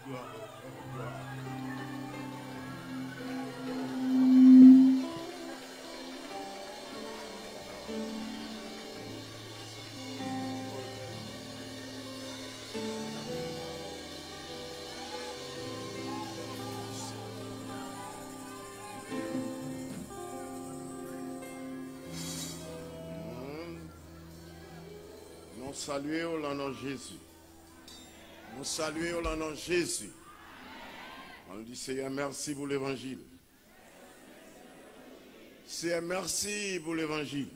Nous saluons le nom de Jésus. Nous saluons le nom de Jésus. On dit Seigneur, merci pour l'évangile. Seigneur, merci pour l'évangile.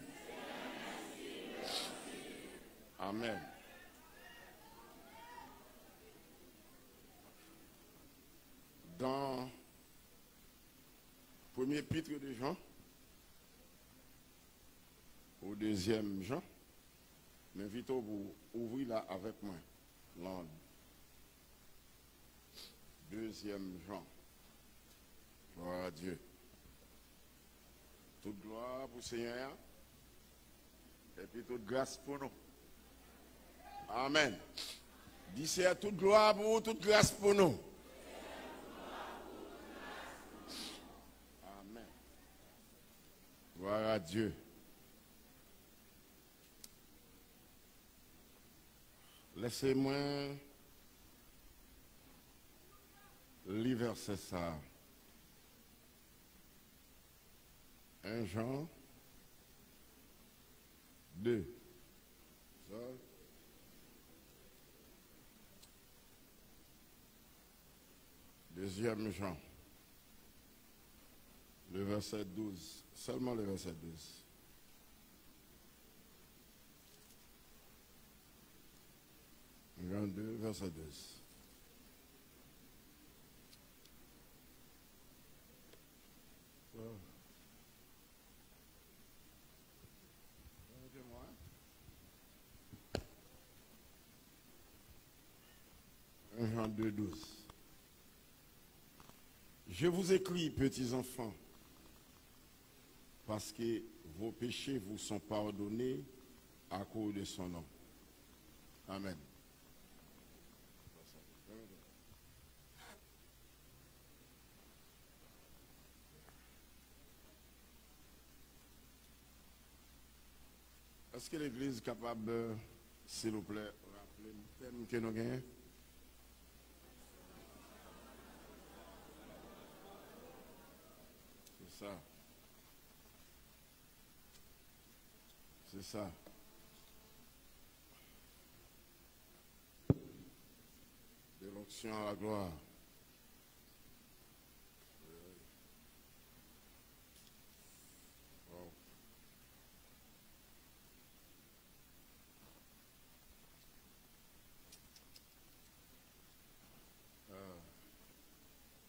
Amen. Dans le premier épître de Jean, au deuxième Jean, m'invite pour ouvrir là avec moi. L'an deuxième Jean. Gloire à Dieu. Toute gloire pour le Seigneur. Et puis toute grâce pour nous. Amen. D'ici à toute gloire pour vous, toute grâce pour nous. Amen. Gloire à Dieu. Laissez-moi lire verset ça. 1 Jean 2. Deuxième Jean. Le verset 12. Seulement le verset 12. Jean 2, verset 12. Jean 2, 12. Je vous écris, petits enfants, parce que vos péchés vous sont pardonnés à cause de son nom. Amen. Est-ce que l'Église est capable, s'il vous plaît, rappeler le thème que nous gagnons? C'est ça. C'est ça. De l'onction à la gloire.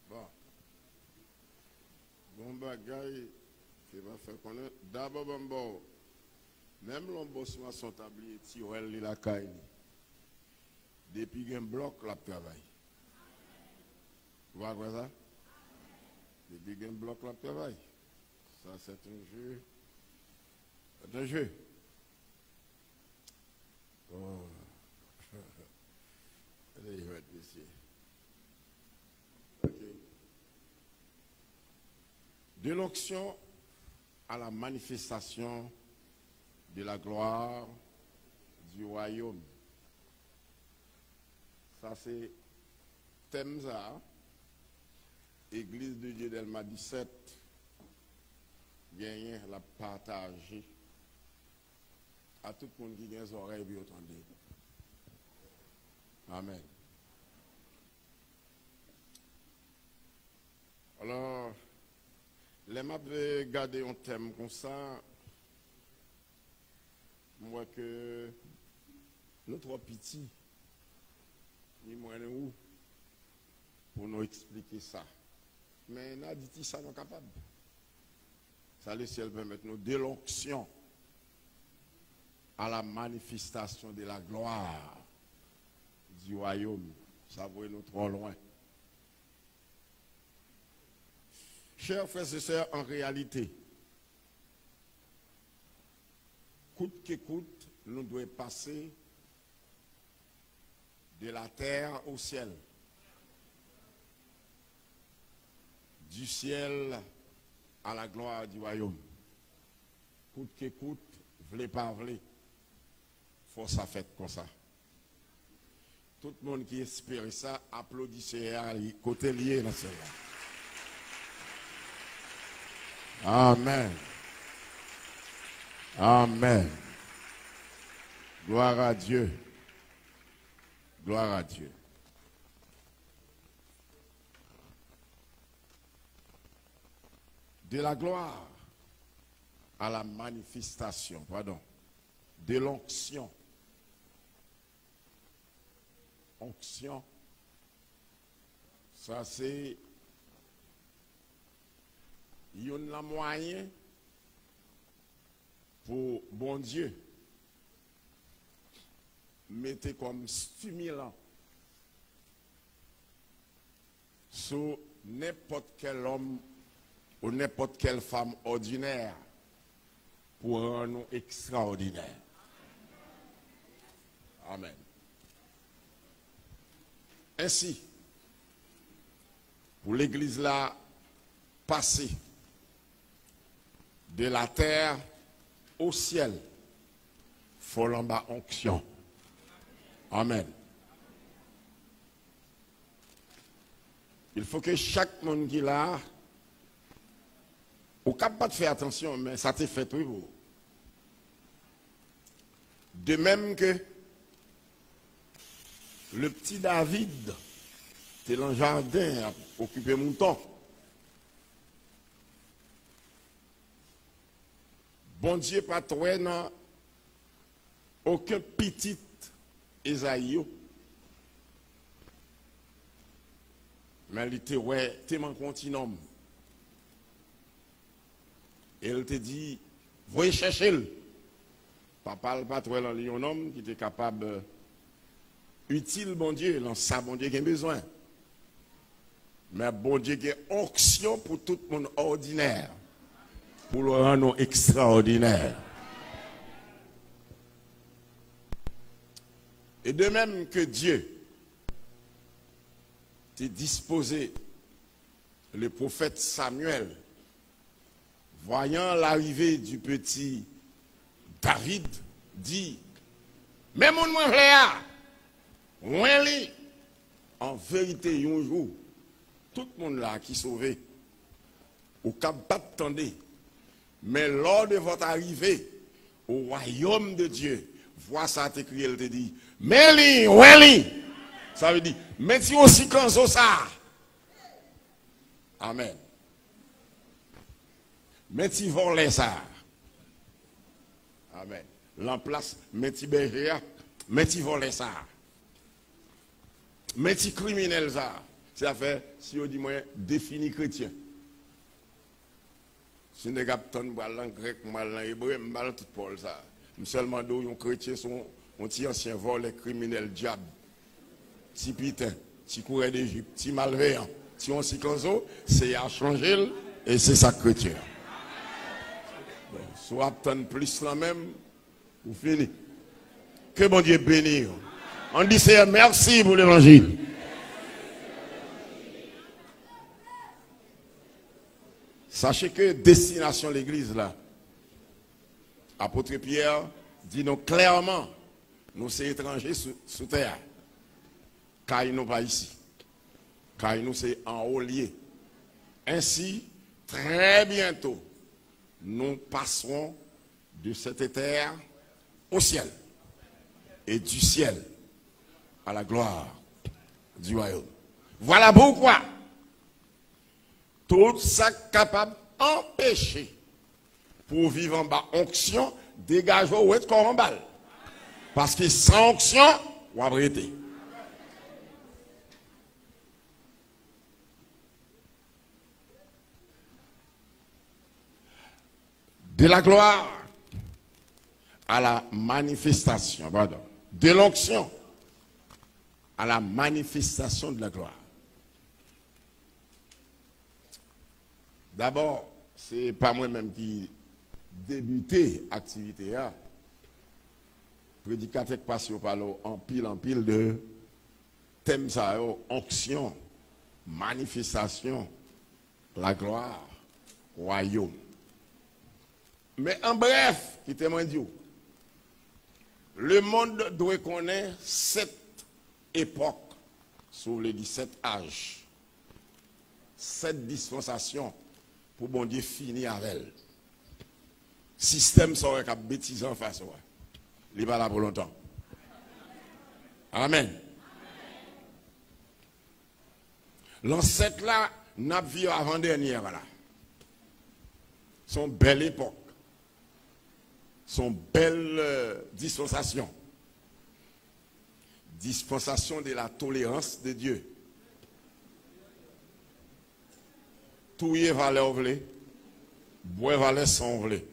Wow. Bon bagaille qui va faire connaître. D'abord, même l'embossement son tablier, Tirel la caille. Depuis un bloc, la travail. Vous voyez ça? Depuis un bloc, la travail. Ça, c'est un jeu. C'est un jeu. Oh. Allez, je vais être ici. Ok. De l'onction à la manifestation de la gloire du royaume. Ça c'est thème ça. Église de Dieu d'Elma 17. Gagné la partager à tout le monde qui a des oreilles et entendez. Amen. Alors, les maps de garder un thème comme ça, moi que nous trois petits, ni moi ni où, pour nous expliquer ça. Mais nous dit ça, nous sommes capables. Ça, le ciel permet nous de l'onction à la manifestation de la gloire du royaume. Ça va nous trop loin. Chers frères et sœurs, en réalité, coûte que coûte, nous devons passer de la terre au ciel. du ciel à la gloire du royaume. Coûte que coûte, v'lez pas v'lez, faut ça fait comme ça. Tout le monde qui espère ça, applaudissez à côté lié dans celle-là. Amen. Amen. Gloire à Dieu. Gloire à Dieu. De la gloire à la manifestation, pardon, de l'onction. Onction, ça c'est il y a un moyen pour bon Dieu mettre comme stimulant sur n'importe quel homme ou n'importe quelle femme ordinaire pour rendre nous extraordinaire. Amen. Ainsi, pour l'église là, passer de la terre au ciel, il faut l'en-bas onction. Amen. Il faut que chaque monde qui est là, au cap pas de faire attention, mais ça t'est fait oui. De même que le petit David, t'es dans le jardin à occuper mon temps. Bon Dieu, pas toi, non, aucun petit Esaïe. Mais il était, ouais, t'es mon continent. Et elle te dit, voyez chercher le. Papa, le patron, un homme qui était capable, utile, bon Dieu, dans ça, bon Dieu, qui a besoin. Mais bon Dieu, qui a onction pour tout le monde ordinaire, pour le rendre extraordinaire. Et de même que Dieu t'a disposé le prophète Samuel, voyant l'arrivée du petit David, dit, mais mon frère, en vérité, un jour, tout le monde là qui est sauvé, au cap d'attendre, mais lors de votre arrivée au royaume de Dieu, vois ça t'écrit, elle te dit, mais ça veut dire, mais si on s'y comme ça. Amen. Mais tu voles ça. Amen. L'emplace, mais tu berger, mais tu voles ça. Mais tu criminel ça. C'est à faire, si on dit moi, défini chrétien. Si on a ton en grec, mal en hébreu, mal tout Paul ça. Seulement d'où les chrétiens sont un petit ancien vol, criminel, diable. Petit pitin, petit coureur d'Égypte, petit malveillant. Si on s'y conso, c'est à changer et c'est ça chrétien. Soit attendre plus là même, vous finissez. Que bon Dieu bénisse. On dit c'est merci pour l'évangile. Sachez que destination de l'église là, apôtre Pierre dit nous clairement, nous sommes étrangers sous terre. Car nous pas ici. Car nous sommes en haut lié. Ainsi, très bientôt, nous passerons de cette terre au ciel. Et du ciel à la gloire du royaume. Voilà pourquoi tout ça capable d'empêcher pour vivre en bas onction, dégage ou être corps en balle. Parce que sans onction, on va arrêter. De la gloire à la manifestation, pardon, de l'onction à la manifestation de la gloire. D'abord, c'est pas moi-même qui débuté l'activité. Prédicateur passe par en pile de thèmes, onction, manifestation, la gloire, royaume. Mais en bref, qui témoigne Dieu, le monde doit connaître 7 époques sur les 17 âges. 7 dispensations pour bon Dieu finir avec elle. Système serait qu'à bêtiser en face. Il n'est pas là pour longtemps. Amen. L'ancêtre là, n'a vu avant-dernière là. Son belle époque. Son belle dispensation. Dispensation de la tolérance de Dieu. Tout y est valeur vlé. Bois valeur sans vlé.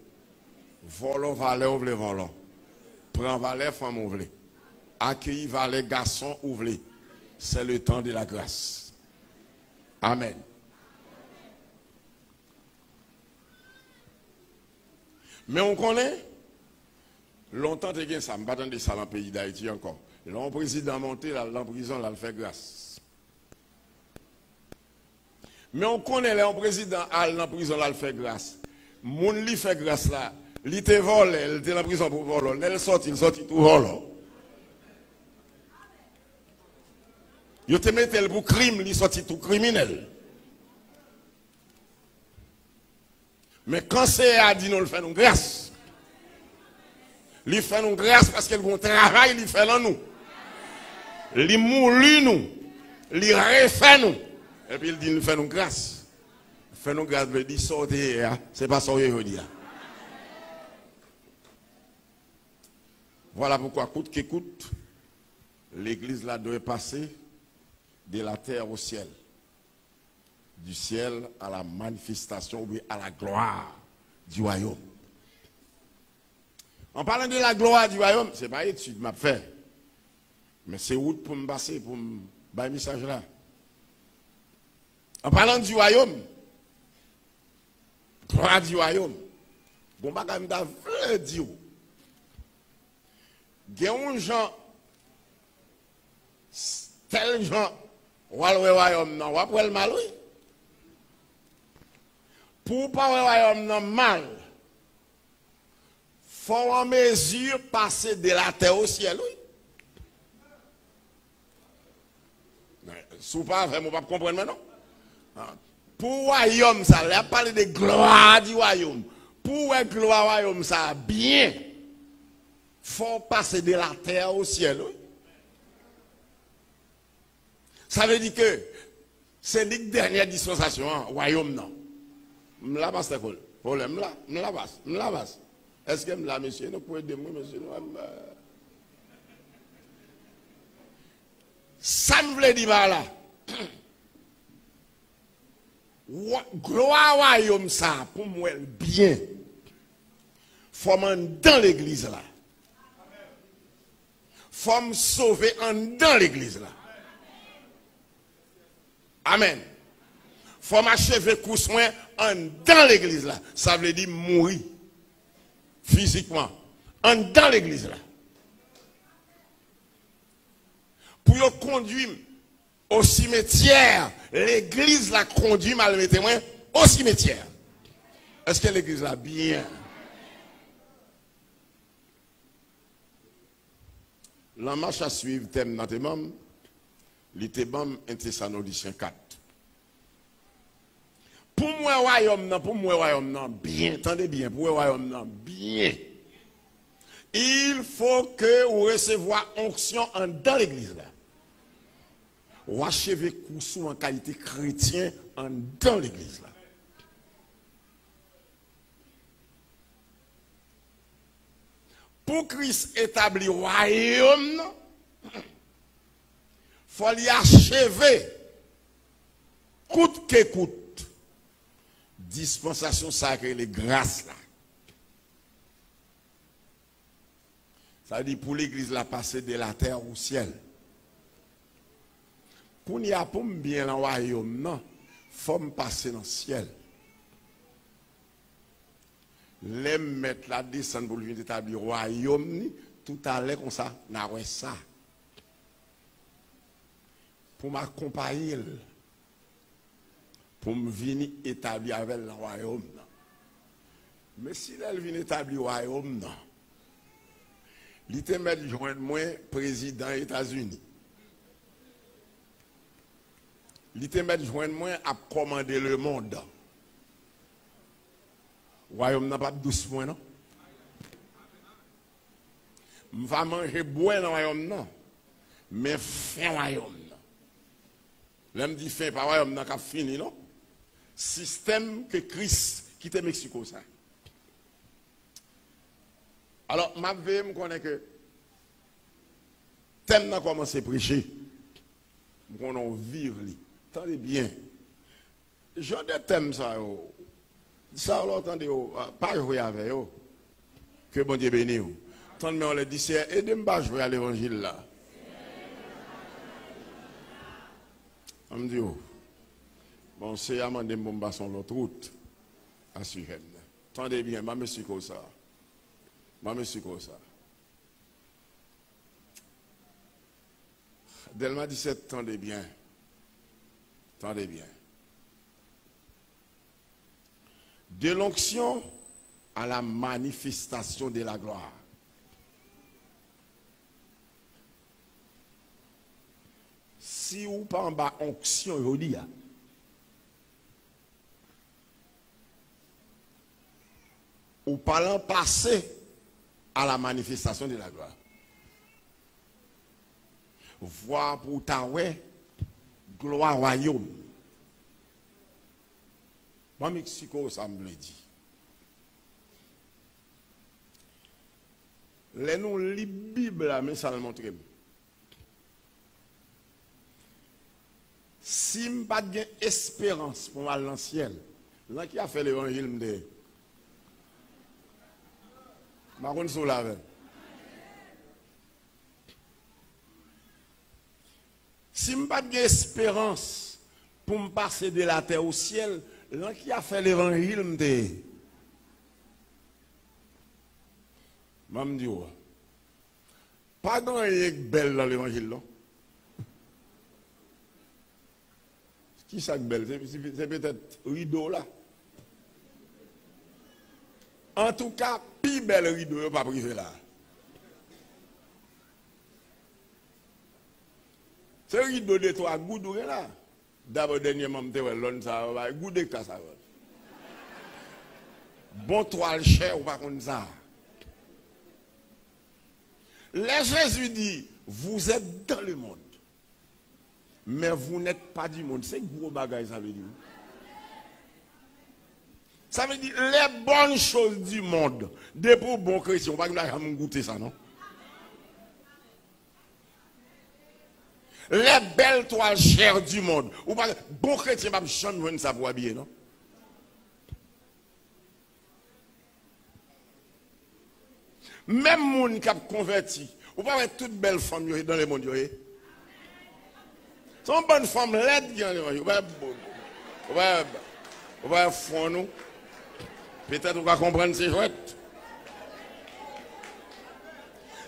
Volant valeur vlé volant. Prends valeur femme vlé. Accueilli valeur garçon ouvlé. C'est le temps de la grâce. Amen. Mais on connaît, longtemps tu as ça, je ne pas de ça dans le pays d'Haïti encore. Le président monté dans la prison, là, il fait grâce. Mais on connaît le président dans la prison, là, il fait grâce. Moun li fait grâce là, il te vole, il était dans la prison pour voler, il sorti tout vole. Il te mette pour crime, il sorti tout criminel. Mais quand c'est à dire nous, il fait nous grâce. Il fait nous grâce parce qu'il a un travail, il fait dans nous. Il moulu nous. Il refait nous. Et puis il dit, il fait nous grâce. Il fait nous grâce, il dit, sortez, c'est pas ça que je dis. Voilà pourquoi, coûte qu'écoute, l'église là doit passer de la terre au ciel. Du ciel à la manifestation, oui, à la gloire du royaume. En parlant de la gloire du royaume, ce n'est pas étude m'a fait. Mais c'est route pour me passer, pour me faire message là. En parlant du royaume, gloire du royaume, bon, je vais vous dire, il y a un gens, tel gens, ou le royaume, non, ou après le mal, oui. Pour pas le royaume non mal, faut en mesure passer de la terre au ciel, oui. Si vous pas vous ne comprenez pas, non? Pour le royaume, ça, il a parlé de gloire du royaume. Pour la gloire du royaume, ça, bien, faut passer de la terre au ciel, oui. Ça veut dire que c'est la dernière dispensation, hein, royaume, non. Je la passe, c'est cool. Problème là, je la passe. Est-ce que je la monsieur, nous pouvons aider moi, monsieur? Ça me veut dire là. Gloire royaume ça, pour moi, bien. Faut dans l'église là. Faut me sauver dans l'église là. Amen. Faut m'achever coup soin dans l'église là. Ça veut dire mourir physiquement dans l'église là. Pour conduire au cimetière, l'église la conduit malmettez moi au cimetière. Est-ce que l'église là bien? La marche à suivre thème dans tes membres, l'itébam Thessaloniciens 4. Pour moi, royaume, non, bien, attendez bien, pour moi, royaume, non, bien. Il faut que vous receviez onction dans l'église là. Ou achever coussou en qualité chrétien dans l'église là. Pour Christ établir royaume, il faut l'y achever coûte que coûte. Dispensation sacrée, les grâces là. Ça veut dire pour l'église la passer de la terre au ciel. Pour n'y avoir bien dans le royaume, non, il faut me passer dans le ciel. Les mettre la descendre pour lui établir le royaume, tout à l'heure comme ça, n'a pas ça. Pour m'accompagner. pour me venir établir avec le royaume. Mais si elle vient établir le royaume, il était mettre joindre moi président des États-Unis. Il était mettre joindre moi à commander le monde. Le royaume n'a pas doucement, non? Je vais manger boire dans le royaume, non? Mais fin royaume. L'homme dit fin par royaume, n'a pas fini, non? Système que Christ quitte Mexico, ça. Alors, ma vie, je connais que thème n'a commencé à prêcher. Je connais vivre. Attendez bien. J'ai des thèmes, ça. Ça, vous entendez, pas jouer avec eux. Que bon Dieu bénisse. Attendez, on le dit, c'est aidez-moi à jouer à l'évangile là. On me dit, bon, c'est à demander mon sur l'autre route. Assurez-moi. Attendez bien, je suis comme ça. Je suis comme ça. Delma 17, attendez bien. Attendez bien. De l'onction à la manifestation de la gloire. Si ou pas en bas onction, aujourd'hui, ou parlant passé à la manifestation de la gloire. Voir pour ta gloire royaume. Moi, Mexico, ça me le dit. Les noms lit Bible, mais ça le montre. Si je n'ai pas d'espérance pour aller dans le ciel, là qui a fait l'évangile de Maroun Soulave. Si je n'ai pas d'espérance pour me passer de la terre au ciel, là qui a fait l'évangile de Mamdio. Pas grand chose belle dans l'évangile, non? Qui ça belle? C'est peut-être rideau là. En tout cas, plus belle rideau, pas privé là. C'est rideau de toi, goudou là. D'abord, dernièrement, je l'on ça va goudé que ça va. Bon toile cher ou pas comme ça. Les Jésus dit, vous êtes dans le monde. Mais vous n'êtes pas du monde. C'est gros bagage, ça veut dire. Ça veut dire les bonnes choses du monde. Des pour bons chrétiens, on va pas goûter ça, non? Les belles toiles chères du monde. Ou pas bon chrétien, pas changer ça pour habiller, non? Même monde qui a converti, ou pas toutes belles femmes dans le monde. Son bonne femme laide qui on va fond nous. Peut-être on va comprendre ces jouettes.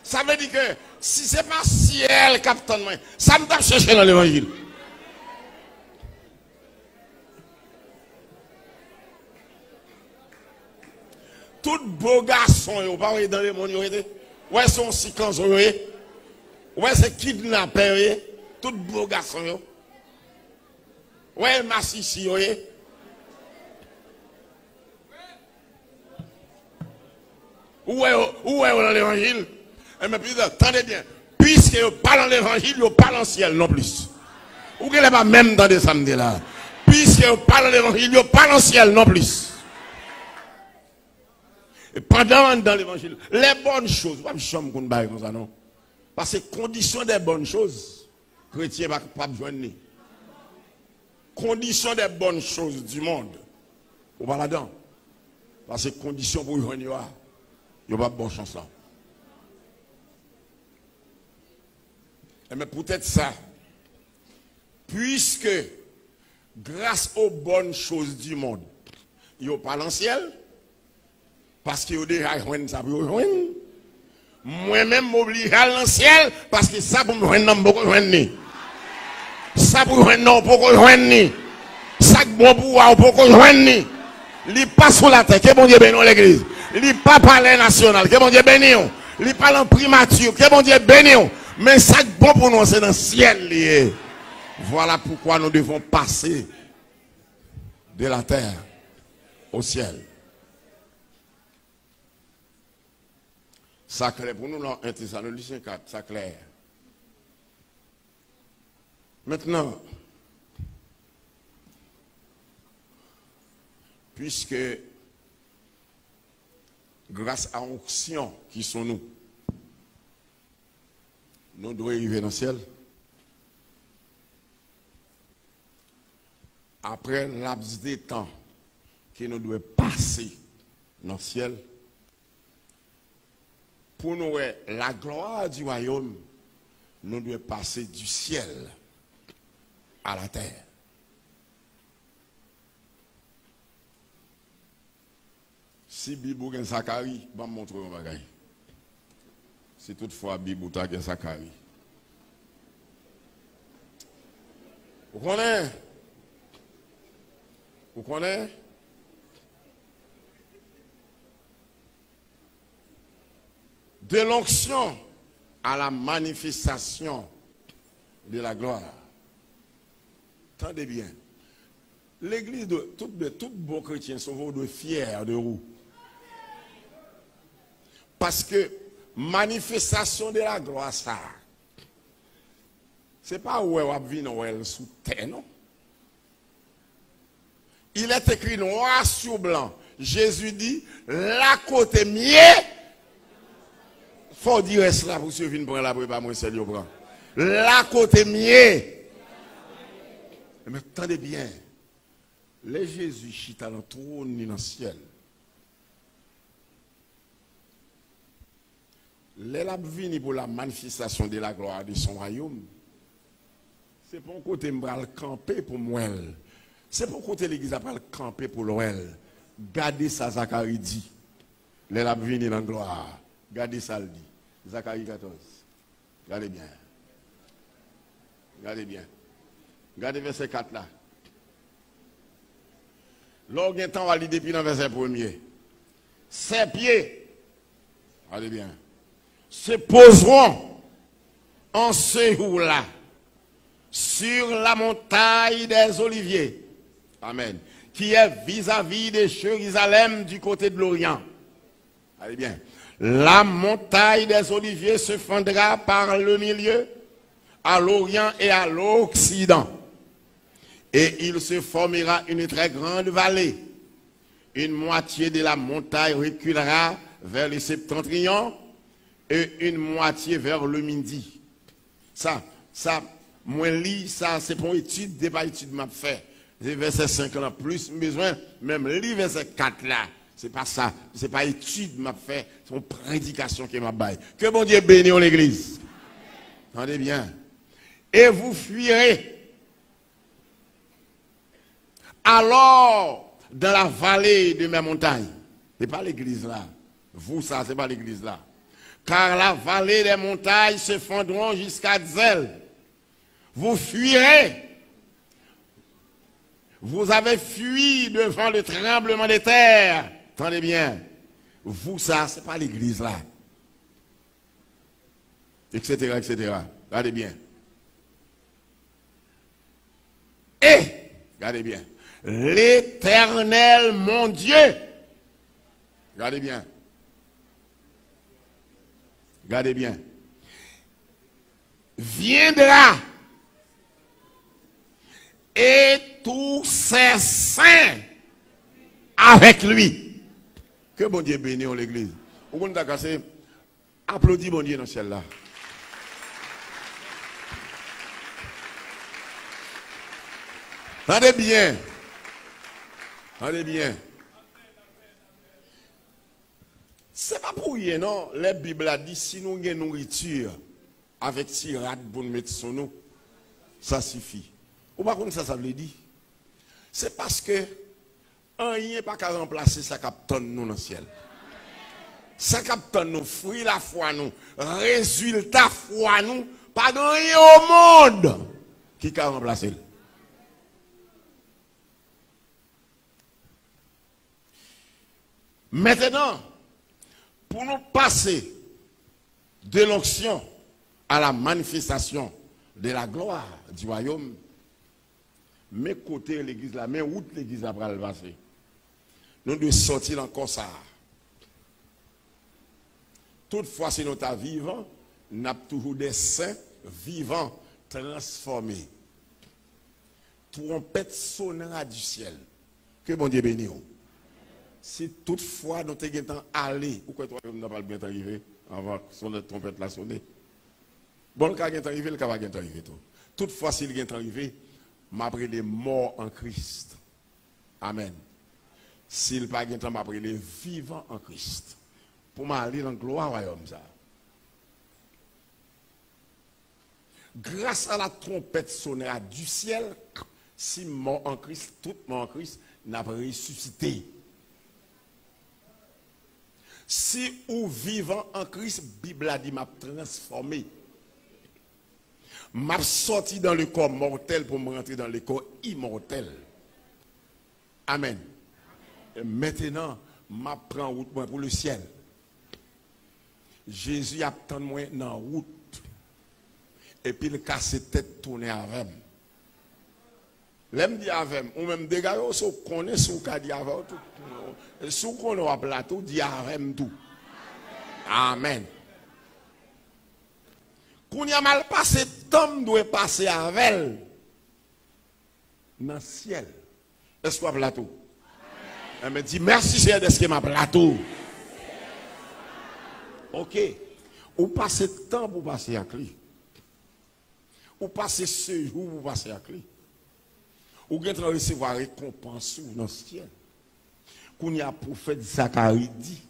Ça veut dire que si ce n'est pas ciel, capitaine, ça me t'a cherché dans l'évangile. Tout beau garçon, vous pas dans le monde, ouais, son séquence, ouais, c'est kidnappé, tout beau garçon, ouais, massissi, ouais. Où est dans l'évangile? Mais puis, attendez bien, puisque vous parlez dans l'évangile, vous parlez en ciel non plus. Ou qu'elle n'est pas même dans des samedis là. Puisque vous parlez dans l'évangile, vous parlez en ciel non plus. Et pendant dans l'évangile, les bonnes choses, pas chambre qu'on baille comme ça, non? Parce que condition des bonnes choses, chrétien ne va pas joindre. Condition des bonnes choses du monde, on va là-dedans. Parce que condition pour joindre, il n'y a pas de bonne chance là. Mais peut-être ça, puisque grâce aux bonnes choses du monde, il n'y a pas dans le ciel, parce qu'il y a déjà ça pour joindre. Moi-même, m'oblige à dans le ciel, parce que ça pour me joindre, non, beaucoup joindre. Ça pour joindre, non, beaucoup joindre. Ça ça bon pour vous pour qu'on joigne. Il pas sur la terre, que bon Dieu bénisse l'église. Il pas palais national, que bon Dieu bénisse. Il pas en primature, que bon Dieu bénisse. Mais ça bon pour nous, c'est dans le ciel lié. Voilà pourquoi nous devons passer de la terre au ciel. Ça clair pour nous dans 1 Thessaloniciens 4, ça clair. Maintenant, puisque grâce à l'onction qui sont nous devons arriver dans le ciel. Après laps de temps que nous devons passer dans le ciel, pour nous, la gloire du royaume, nous devons passer du ciel à la terre. Si Bibou a Zacharie, je vais vous montrer un bagage. Si toutefois Bibou a Zacharie. Vous connaissez? Vous connaissez? De l'onction à la manifestation de la gloire. Tendez bien. L'église de tout bon chrétien sont fiers de vous. Parce que manifestation de la gloire, ça, c'est pas où on vit sous terre, non? Il est écrit noir sur blanc. Jésus dit, la côté mieux, faut dire cela pour ceux qui viennent prendre la prépa, moi, c'est le prend. La côté mieux. Mais attendez bien. Les Jésus chita dans le trône dans le ciel. Les vini pour la manifestation de la gloire de son royaume. C'est pour côté me camper pour moi. C'est pour côté l'église a pas le camper pour l'OL. Gardez ça, Zacharie dit. Les vini dans la gloire. Gardez ça, le dit. Zacharie 14. Regardez bien. Regardez bien. Regardez verset 4 là. L'orgue temps va lire depuis dans verset 1er. Ses pieds, regardez bien, se poseront en ce jour-là sur la montagne des Oliviers. Amen. Qui est vis-à-vis de Jérusalem du côté de l'Orient. Allez bien. La montagne des Oliviers se fendra par le milieu, à l'Orient et à l'Occident. Et il se formera une très grande vallée. Une moitié de la montagne reculera vers le septentrion et une moitié vers le midi. Ça, moi lis, ça c'est pour étude, débat étude m'a fait. C'est verset 5 là, plus besoin, même lis verset 4 là. C'est pas ça, c'est pas étude m'a fait, c'est une prédication qui m'a baillé. Que bon Dieu bénisse l'église. Entendez bien. Et vous fuirez. Alors, dans la vallée de mes montagnes, ce n'est pas l'église là. Vous, ça, ce n'est pas l'église là. Car la vallée des montagnes se fondront jusqu'à Zèle. Vous fuirez. Vous avez fui devant le tremblement des terres. Attendez bien. Vous, ça, ce n'est pas l'église là. Etc., etc. Regardez bien. Et, regardez bien. L'Éternel, mon Dieu. Regardez bien. Regardez bien. Viendra. Et tous ses saints avec lui. Que bon Dieu bénisse l'église. Vous pouvez applaudissez bon Dieu dans celle-là. Regardez bien. Regardez bien. C'est pas pour rien, non? La Bible a dit si nous avons une nourriture avec tirade pour nous mettre sur nous, ça suffit. Ou pas comme ça veut dire? C'est parce que rien n'est pas qu'à remplacer ça captonne nous dans le ciel. Ça captonne nous, fruit la foi nous, résultat foi nous, pas de rien au monde qui a remplacé. Maintenant, pour nous passer de l'onction à la manifestation de la gloire du royaume, mais côté l'église là, mais où l'église là va le passer. Nous devons sortir encore ça. Toutefois, si nous sommes vivants, nous avons toujours des saints vivants transformés. Trompette sonnera du ciel. Que bon Dieu bénisse. Si toutefois nous sommes allés, ou quoi nous n'avons pas bien arrivé avant que son trompette la sonne. Bon, le cas est arrivé, le cas va bien arriver. Toutefois, s'il est arrivé, m'après les morts en Christ. Amen. S'il pas bien temps, m'après les vivants en Christ. Pour m'aller dans le gloire royaume ça. Grâce à la trompette sonnera du ciel, si mort en Christ, tout mort en Christ, n'a pas ressuscité. Si ou vivant en Christ, Bible a dit m'a transformé. M'a sorti dans le corps mortel pour me rentrer dans le corps immortel. Amen. Et maintenant, m'a prend route pour le ciel. Jésus attend moi dans la route. Et puis il casse tête tourner avec. L'aime dit avec, ou même des gars, on connaît ce qu'on dit avec tout. Ce qu'on a plateau, dit avec tout. Amen. Quand il y a mal passé, Tom doit passer avec elle. Dans le ciel. Est-ce qu'on a plateau? Elle me dit, merci Seigneur de ce que m'a plateau. Ok. Ou passez temps pour passer avec lui. Ou passez ce jour pour passer avec lui. Ou bien recevoir récompense dans le ciel. Quand il y a prophète Zacharie dit,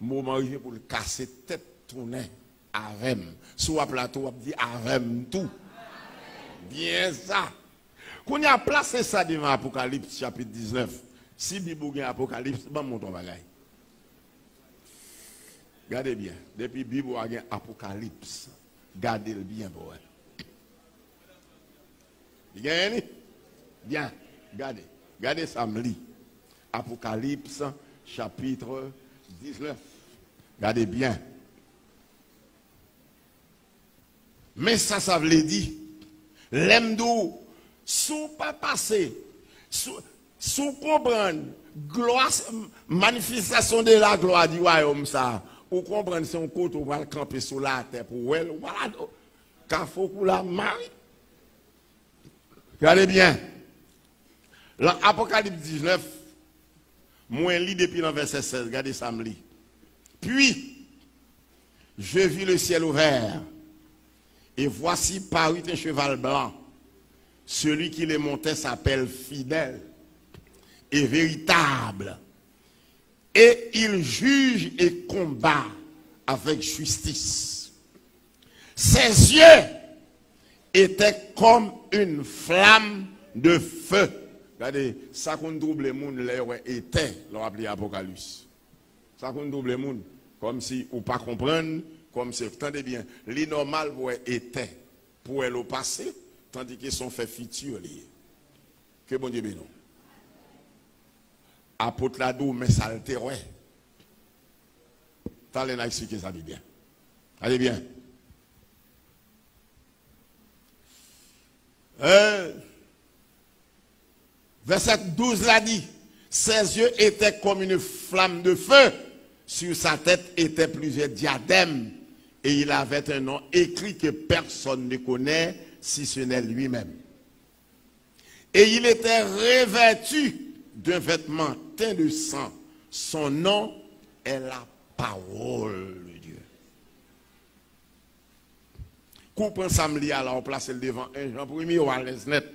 moment arrivé pour le casser tête tourner avec. Sur le plateau, on dit avec tout. Bien ça. Quand il a placé ça devant Apocalypse chapitre 19, si Bible a Apocalypse, ben mon ton bagay. Regardez bien, depuis Bible a Apocalypse, gardez-le bien pour elle. Bien, bien, regardez, regardez ça me lit. Apocalypse chapitre 19. Regardez bien. Mais ça veut dire, l'emdou, sous pas passer, sous comprendre, gloire, manifestation de la gloire du royaume, ça, ou comprendre si on compte, on va le camper sur la terre pour elle, voilà, car faut qu'on la marie. Regardez bien. L'Apocalypse 19, moi, lis depuis le verset 16, regardez ça me lit. Puis, je vis le ciel ouvert, et voici parut un cheval blanc. Celui qui les montait s'appelle fidèle et véritable. Et il juge et combat avec justice. Ses yeux étaient comme une flamme de feu. Regardez, ça qu'on double le monde, était, l'on appelé Apocalypse. Ça qu'on double le monde, comme si, ou pas comprendre, comme si, attendez bien, les normal était pour elle au passé, tandis qu'ils sont faits futurs. Que bon Dieu bénisse. Apôtre Lado, mais ça le terroir. T'allez expliquer ça bien. Allez bien. Verset 12 l'a dit, ses yeux étaient comme une flamme de feu, sur sa tête étaient plusieurs diadèmes, et il avait un nom écrit que personne ne connaît, si ce n'est lui-même. Et il était revêtu d'un vêtement teint de sang. Son nom est la parole de Dieu. Coupons samedi alors, on place le devant 1 Jean 1er ou à l'aise net.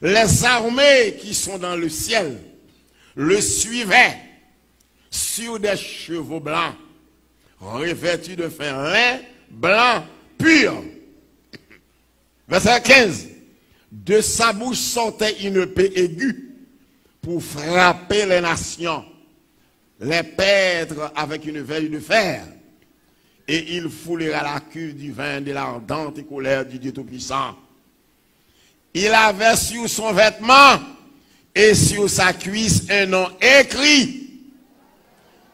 Les armées qui sont dans le ciel le suivaient sur des chevaux blancs, revêtus de fin lin blanc pur. Verset 15. De sa bouche sortait une épée aiguë pour frapper les nations, les paître avec une veille de fer. Et il foulera la cuve du vin de l'ardente colère du Dieu Tout-Puissant. Il avait sur son vêtement et sur sa cuisse un nom écrit.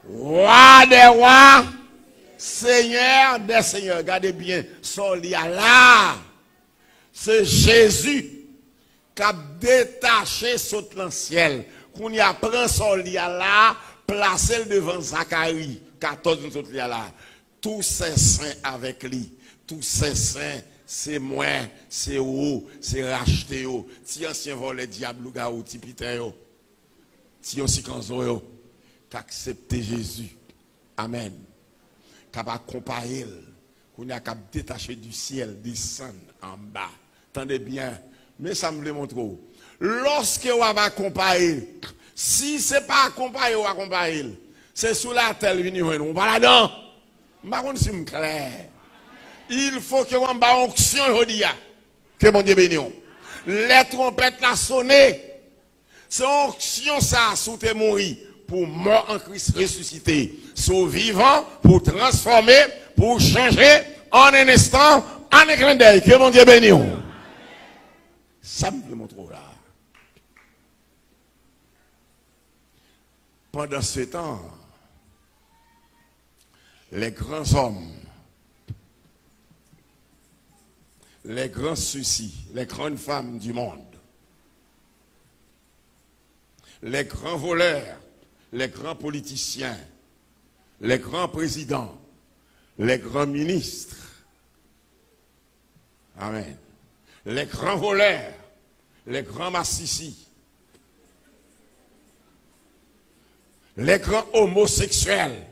Roi des rois, Seigneur des seigneurs. Regardez bien, son lien là. C'est Jésus qui a détaché sur le ciel. Qu'on y a pris son lien là, placé devant Zacharie. 14 autres liens là. Tous ces saints avec lui. Tous ces saints, c'est moi, c'est vous, c'est racheté. Si ancien volet diable ou gaou, ti pité yo. Si on si kanzo yo. Qu'accepter Jésus. Amen. Qu'à comparer, qu'on a qu'à détacher du ciel, descendre en bas. Attendez bien. Mais ça me le montre. Lorsque on va comparer, si ce n'est pas comparer, on va comparer. C'est sous la terre, on va là-dedans. Je ne sais pas si c'est clair. Il faut que on ait une onction aujourd'hui. Que mon Dieu bénisse. Les trompettes la sonné. C'est une onction ça, sous tes mourir. Pour mort en Christ ressuscité. Sous vivant, pour transformer, pour changer en un instant, en un clin d'œil. Que mon Dieu bénisse. Ça me montre là. Pendant ce temps, les grands hommes, les grands soucis, les grandes femmes du monde, les grands voleurs, les grands politiciens, les grands présidents, les grands ministres, amen, les grands voleurs, les grands massissis, les grands homosexuels,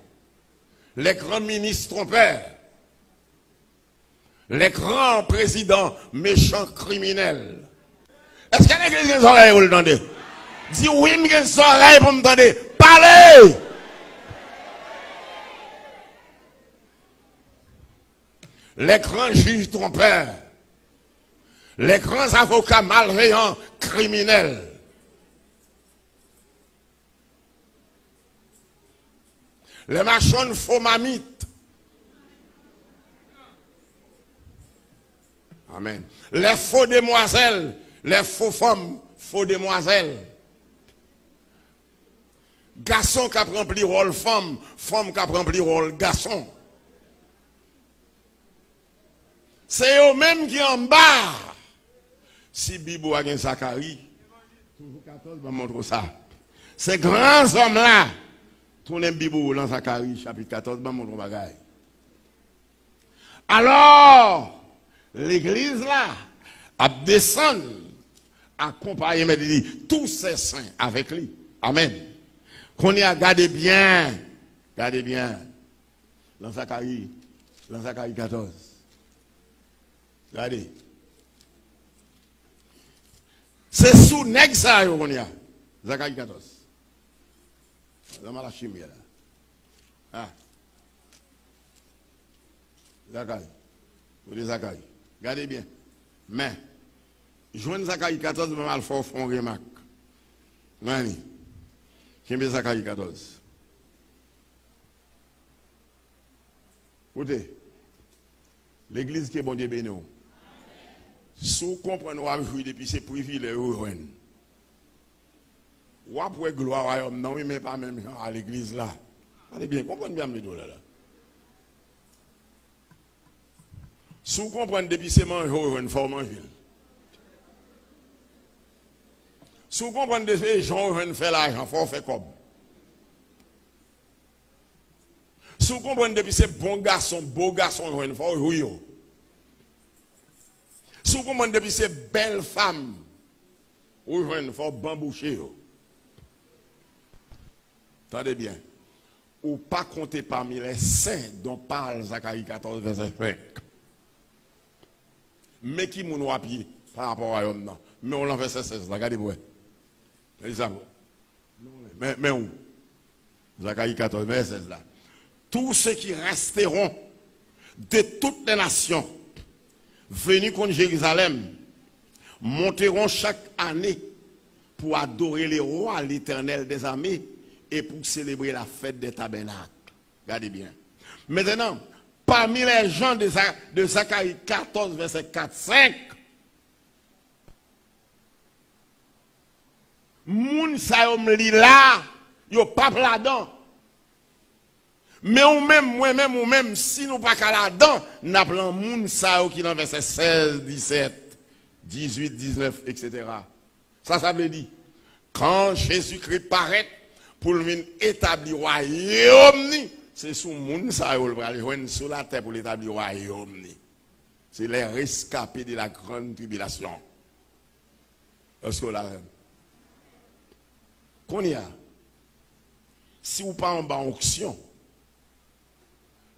les grands ministres trompeurs, les grands présidents méchants criminels. Est-ce qu'il y a des oreilles pour l'entendre? Dis oui, mais des oreilles pour m'entendre. Parlez! Les grands juges trompeurs, les grands avocats malveillants criminels, les machons faux mamites. Amen. Les faux demoiselles, les faux femmes, faux demoiselles. Garçons qui a rempli rôle femme, femme qui a rempli rôle garçon. C'est eux-mêmes qui en bas. Si Bibo a gagné Zacharie, toujours 14 va montrer ça. Ces grands hommes-là, tournez Bibo dans Zacharie, chapitre 14, va montrer bagaille. Alors, l'église là, a descendu, accompagné, mais dit, tous ces saints avec lui. Amen. Qu'on y a gardé bien, dans Zacharie 14. Regardez. C'est sous Nexa qu'on y a. Zacharie 14. Dans la chimie là. Ah. Zacharie. Vous dites Zacharie. Regardez bien. Mais, joindre Zacharie 14, je vais mal faire une remarque. Nani. Qui est Zacharie 14? Écoutez. L'église qui est bon Dieu béni. Si vous comprenez, vous depuis ces privilèges, vous pouvez gloire à non, mais pas même à l'église là. Allez bien, comprenez bien mes deux là. Si vous comprenez depuis ces manger, vous faut manger. Si vous comprenez depuis ces gens, vous faire l'argent, il faut faire comme. Si vous comprenez depuis ces bons garçons, beaux garçons, il faut jouer. Si vous comprenez depuis ces belles femmes, il faut bamboucher. Attendez bien. Ou pas compter parmi les saints dont parle Zacharie 14, verset 5. Mais qui m'ont à pied par rapport à eux, non. Mais on l'a verset 16, regardez-moi. Mais où? Zacharie 14, verset 16 là. Tous ceux qui resteront de toutes les nations venus contre Jérusalem monteront chaque année pour adorer les rois, l'Éternel des armées et pour célébrer la fête des tabernacles. Regardez bien. Maintenant, parmi les gens de Zacharie 14, verset 4, 5, Moun sa yo m'li là, yo pas là-dedans. Mais ou même, moi-même, ou même, si nous pas là-dedans, n'a plan moun sa yo qui dans verset 16, 17, 18, 19, etc. Ça veut dire, quand Jésus-Christ paraît pour venir établir le royaume, c'est sous moun sa yo le aller sur la terre pour l'établir le royaume. C'est les rescapés de la grande tribulation. Est-ce que là, qu'on y a, si vous pas en bas onction,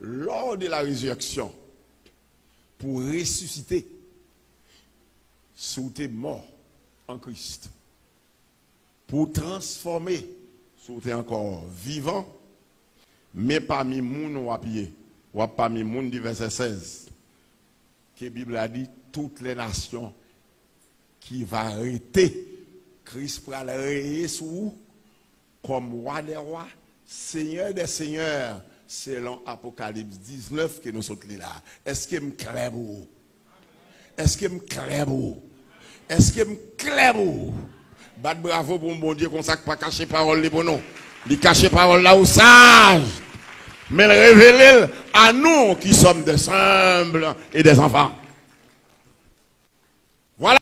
lors de la résurrection, pour ressusciter, sous tes morts en Christ, pour transformer, sous tes encore vivant, mais parmi moun ou pied, ou parmi moun du verset 16, que la Bible a dit, toutes les nations qui va arrêter, Christ pour aller rayer sous comme roi des rois, seigneur des seigneurs, selon Apocalypse 19 que nous sommes là. Est-ce que me clair vous? Est-ce que me clair vous? Est-ce que me clair vous? Bat bravo pour mon Dieu qu'on sac pas cacher parole pour nous. Il cache parole là au sage. Mais le révéler à nous qui sommes des humbles et des enfants. Voilà.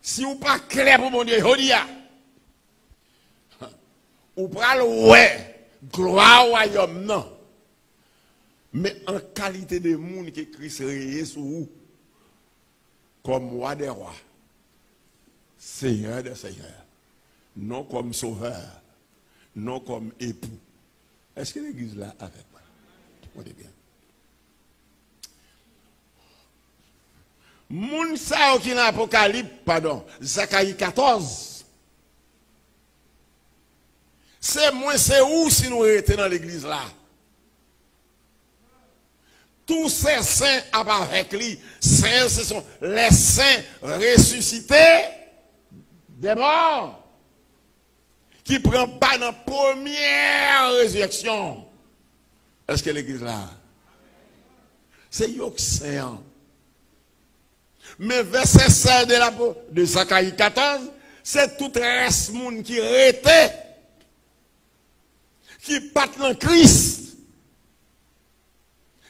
Si vous pas clair pour mon Dieu, ou pral ouais, gloire au royaume, non. Mais en qualité de monde que Christ rayé sur vous, comme roi des rois, seigneur des seigneurs, non comme sauveur, non comme époux. Est-ce que l'église là avec moi? On est bien. Moun sa qui dans l'Apocalypse, pardon, Zacharie 14. C'est moi, c'est où si nous étions dans l'église là? Tous ces saints avec lui, saints, ce sont les saints ressuscités des morts, qui ne prennent pas dans la première résurrection. Est-ce que l'église là? C'est yok saint. Mais verset 16 de Zacharie 14, c'est tout reste monde qui était, qui pas dans Christ,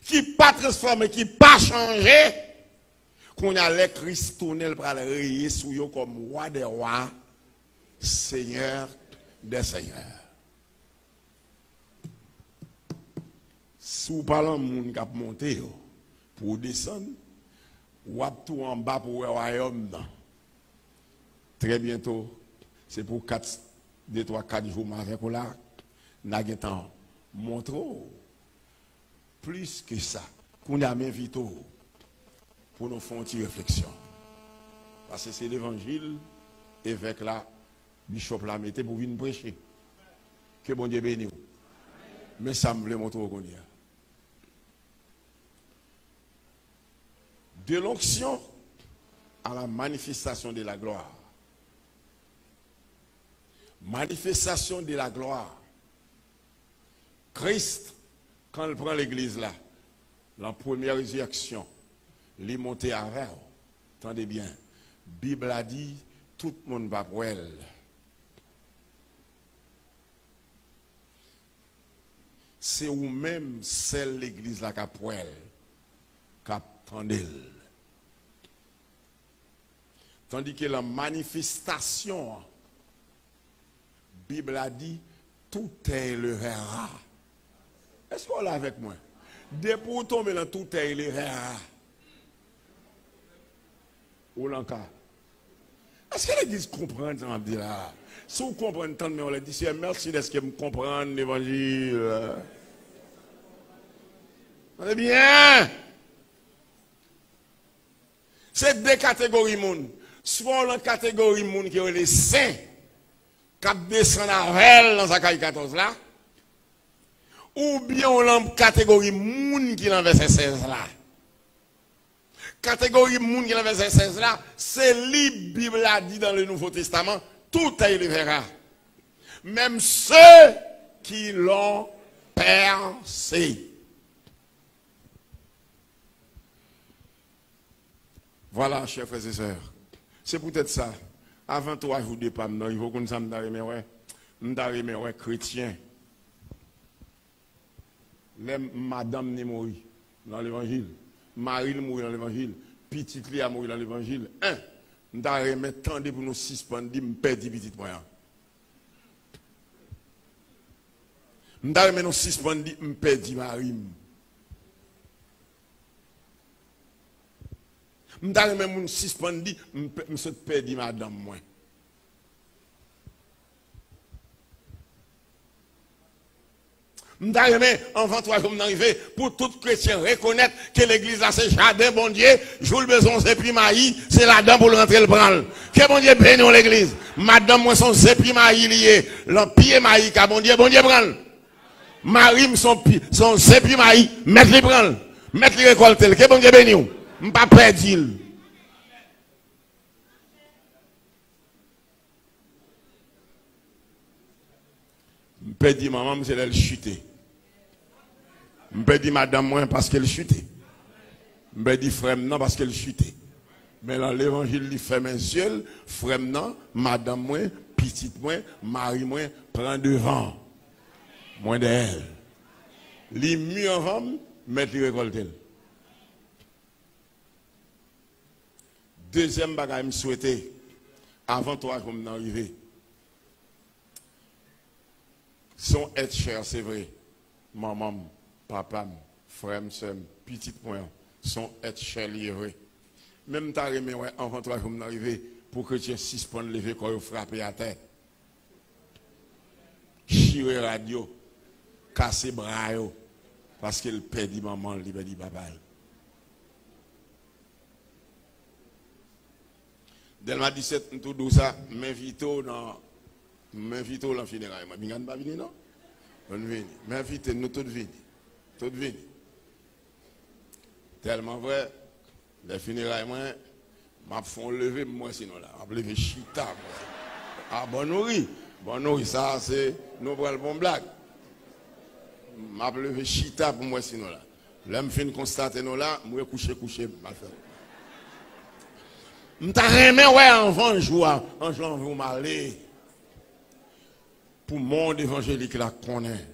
qui pas transformé, qui pas changé, qu'on a les Christ tourner pour aller rayer sur eux comme roi des rois, seigneur des seigneurs. Si vous parlez de monde qui a monté pour descendre, ou tout en bas pour le royaume. Très bientôt, c'est pour 2, 3, 4 jours avec vous là, nous avons montré plus que ça, qu'on a invité pour nous faire une réflexion. Parce que c'est l'évangile, évêque là, bishop là, mettez pour venir prêcher. Que bon Dieu bénisse. Mais ça me voulait montrer au Konya. De l'onction à la manifestation de la gloire. Manifestation de la gloire. Christ, quand il prend l'église là, la première résurrection, il est monté à vers. Attendez bien, Bible a dit, tout le monde va pour elle. C'est ou même celle l'église là qui a pour elle, qui a attendé. Tandis que la manifestation, la Bible a dit, tout est le verra. Est-ce qu'on l'a avec moi? Dès pour tomber dans tout est le verra. Ou l'encore. Est-ce que l'église comprend ce qu'on dit là? Si vous comprenez tant, mais on l'a dit, merci d'être que vous comprenez l'évangile. On est bien. C'est deux catégories de monde. Soit la catégorie de monde qui est les saints, qui descendent avec dans Zacharie 14 là, ou bien la catégorie de monde qui est dans verset 16 là. Catégorie de monde qui est dans verset 16 là, c'est la Bible a dit dans le Nouveau Testament, tout est le verra. Même ceux qui l'ont percé. Voilà, chers frères et sœurs. C'est peut-être ça. Avant 3 jours de Pâques, il faut qu'on s'aime ouais, chrétien. Les madame n'est mort dans l'évangile. Marie est mort dans l'évangile. Petite Lia est mort dans l'évangile. Nous avons tant pour nous suspendre, nous perdons petit moyen. Nous avons nous suspendre, nous perdons Marie. Nous avons nous suspendre, nous perdons madame. Nous avons enfant toi comme arrivé pour tout chrétien reconnaître que l'église a ses jardins, bon Dieu, joue le besoin, c'est puis maïs, c'est là-dedans pour rentrer le prendre. Que bon Dieu bénisse l'église. Madame, moi, son sépi maïs lié, l'empire maïs, car bon Dieu prendre. Marie, son sépi maïs, mettre-les prendre, mettre-les récolter, que bon Dieu bénisse. Je ne pas perdre. Je perds maman, c'est elle chuter. Je perds madame moi parce qu'elle chutait. Je perds frère non parce qu'elle chutait. Mais dans l'évangile, il fait mes yeux, frère non, madame moi, petite moi, mari moi, prend devant. Moins d'elle. Les mieux avant, mettre les récolter. Deuxième bagage, je souhaitais, avant toi, comme d'arriver. Son être cher, c'est vrai. Maman, papa, frère, soeur, petite point, son être cher, c'est vrai. Même ta remis, ouais, avant toi, comme d'arriver, pour que tu aies 6 points de lever quand tu frappes à terre. Chirer radio, casser bras, parce qu'il perdit maman, il perdit papa. Delma 17, tout douce, m'invite dans le funérail. Je ne vais pas venir, non? M'invite, nous tous venir. Tous venir. Tellement vrai, les funérailles, moi, je fais lever, moi, sinon là. Je lever chita. Ah, bon nourri, ça, c'est, nous prenons le bon blague. Je lever chita pour moi, sinon là. Là, je finis constater, nous là, je coucher, mal fait. Je t'ai ouais, avant joie, en joie, vous m'allez. Pour le monde évangélique, là, qu'on est.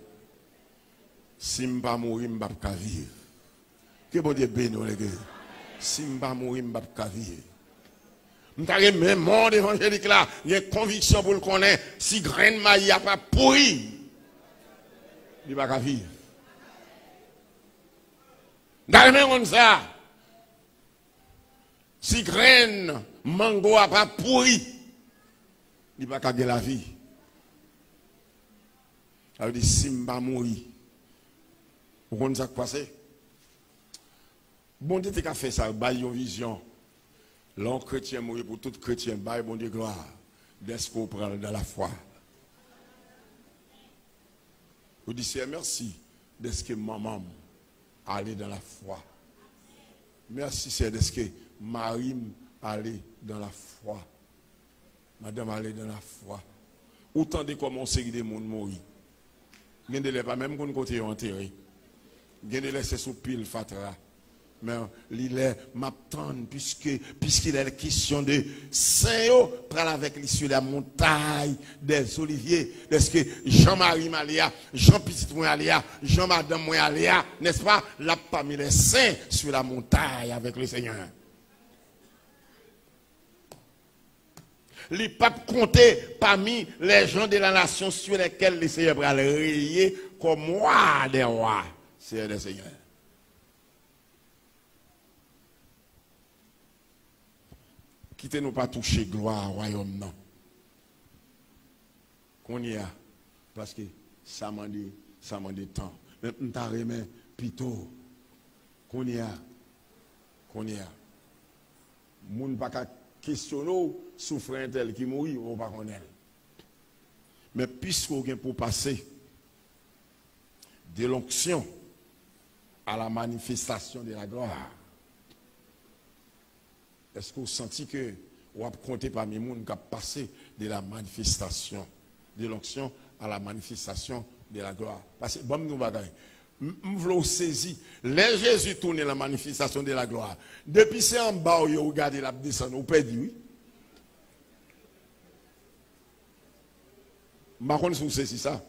Si je ne vais pas mourir, je ne vais pas vivre. Que bon Dieu bénisse, les gars. Si je ne vais pas mourir, je ne vais pas vivre. Je t'ai le monde évangélique, là, il y a une conviction pour le connaître. Si grain maïs n'a pas pourri, il ne va pas vivre. Dans ça. Si graine mango a pas pourri, il va pas gagner la vie. Alors dit si m'pa mourir. Vous comprenez ça qui passe? Bon Dieu t'a fait ça, bail une vision. L'homme chrétien mourir pour tout chrétien, bail bon Dieu gloire. D'est-ce qu'on prend dans la foi. Vous dites merci d'est-ce que maman allait dans la foi. Merci c'est d'est-ce que Marie allait dans la foi. Madame allait dans la foi. Autant de comment on série des monde mourir. Il y a pas même qu'on côté enterré. Il y a c'est sous pile fatra. Mais il est m'attend puisqu'il est question de Saint prendre avec lui sur la montagne des oliviers. Est-ce que Jean-Marie Malia, Jean-Petit Malia, Jean-Madame Malia, n'est-ce pas, là parmi les saints sur la montagne avec le Seigneur. Les papes comptaient parmi les gens de la nation sur lesquels les Seigneurs va le rayer comme roi des rois. C'est le Seigneur. Quittez-nous pas toucher gloire au royaume, non. Qu'on y a. Parce que ça m'a dit temps. Mais on t'a remis plutôt. Qu'on y a. Moun pas qu'à questionner souffrant tel qui mourit, on va connaître. Mais puisqu'on vient pour passer de l'onction à la manifestation de la gloire, est-ce que vous sentez que vous avez compté parmi les gens qui ont passé de la manifestation de l'onction à la manifestation de la gloire? Parce que, bon, nous bagaille. Nous voulons saisir. Les Jésus tourne la manifestation de la gloire. Depuis c'est en bas, vous regardez la descente, vous perdez, oui. Par contre, c'est ça.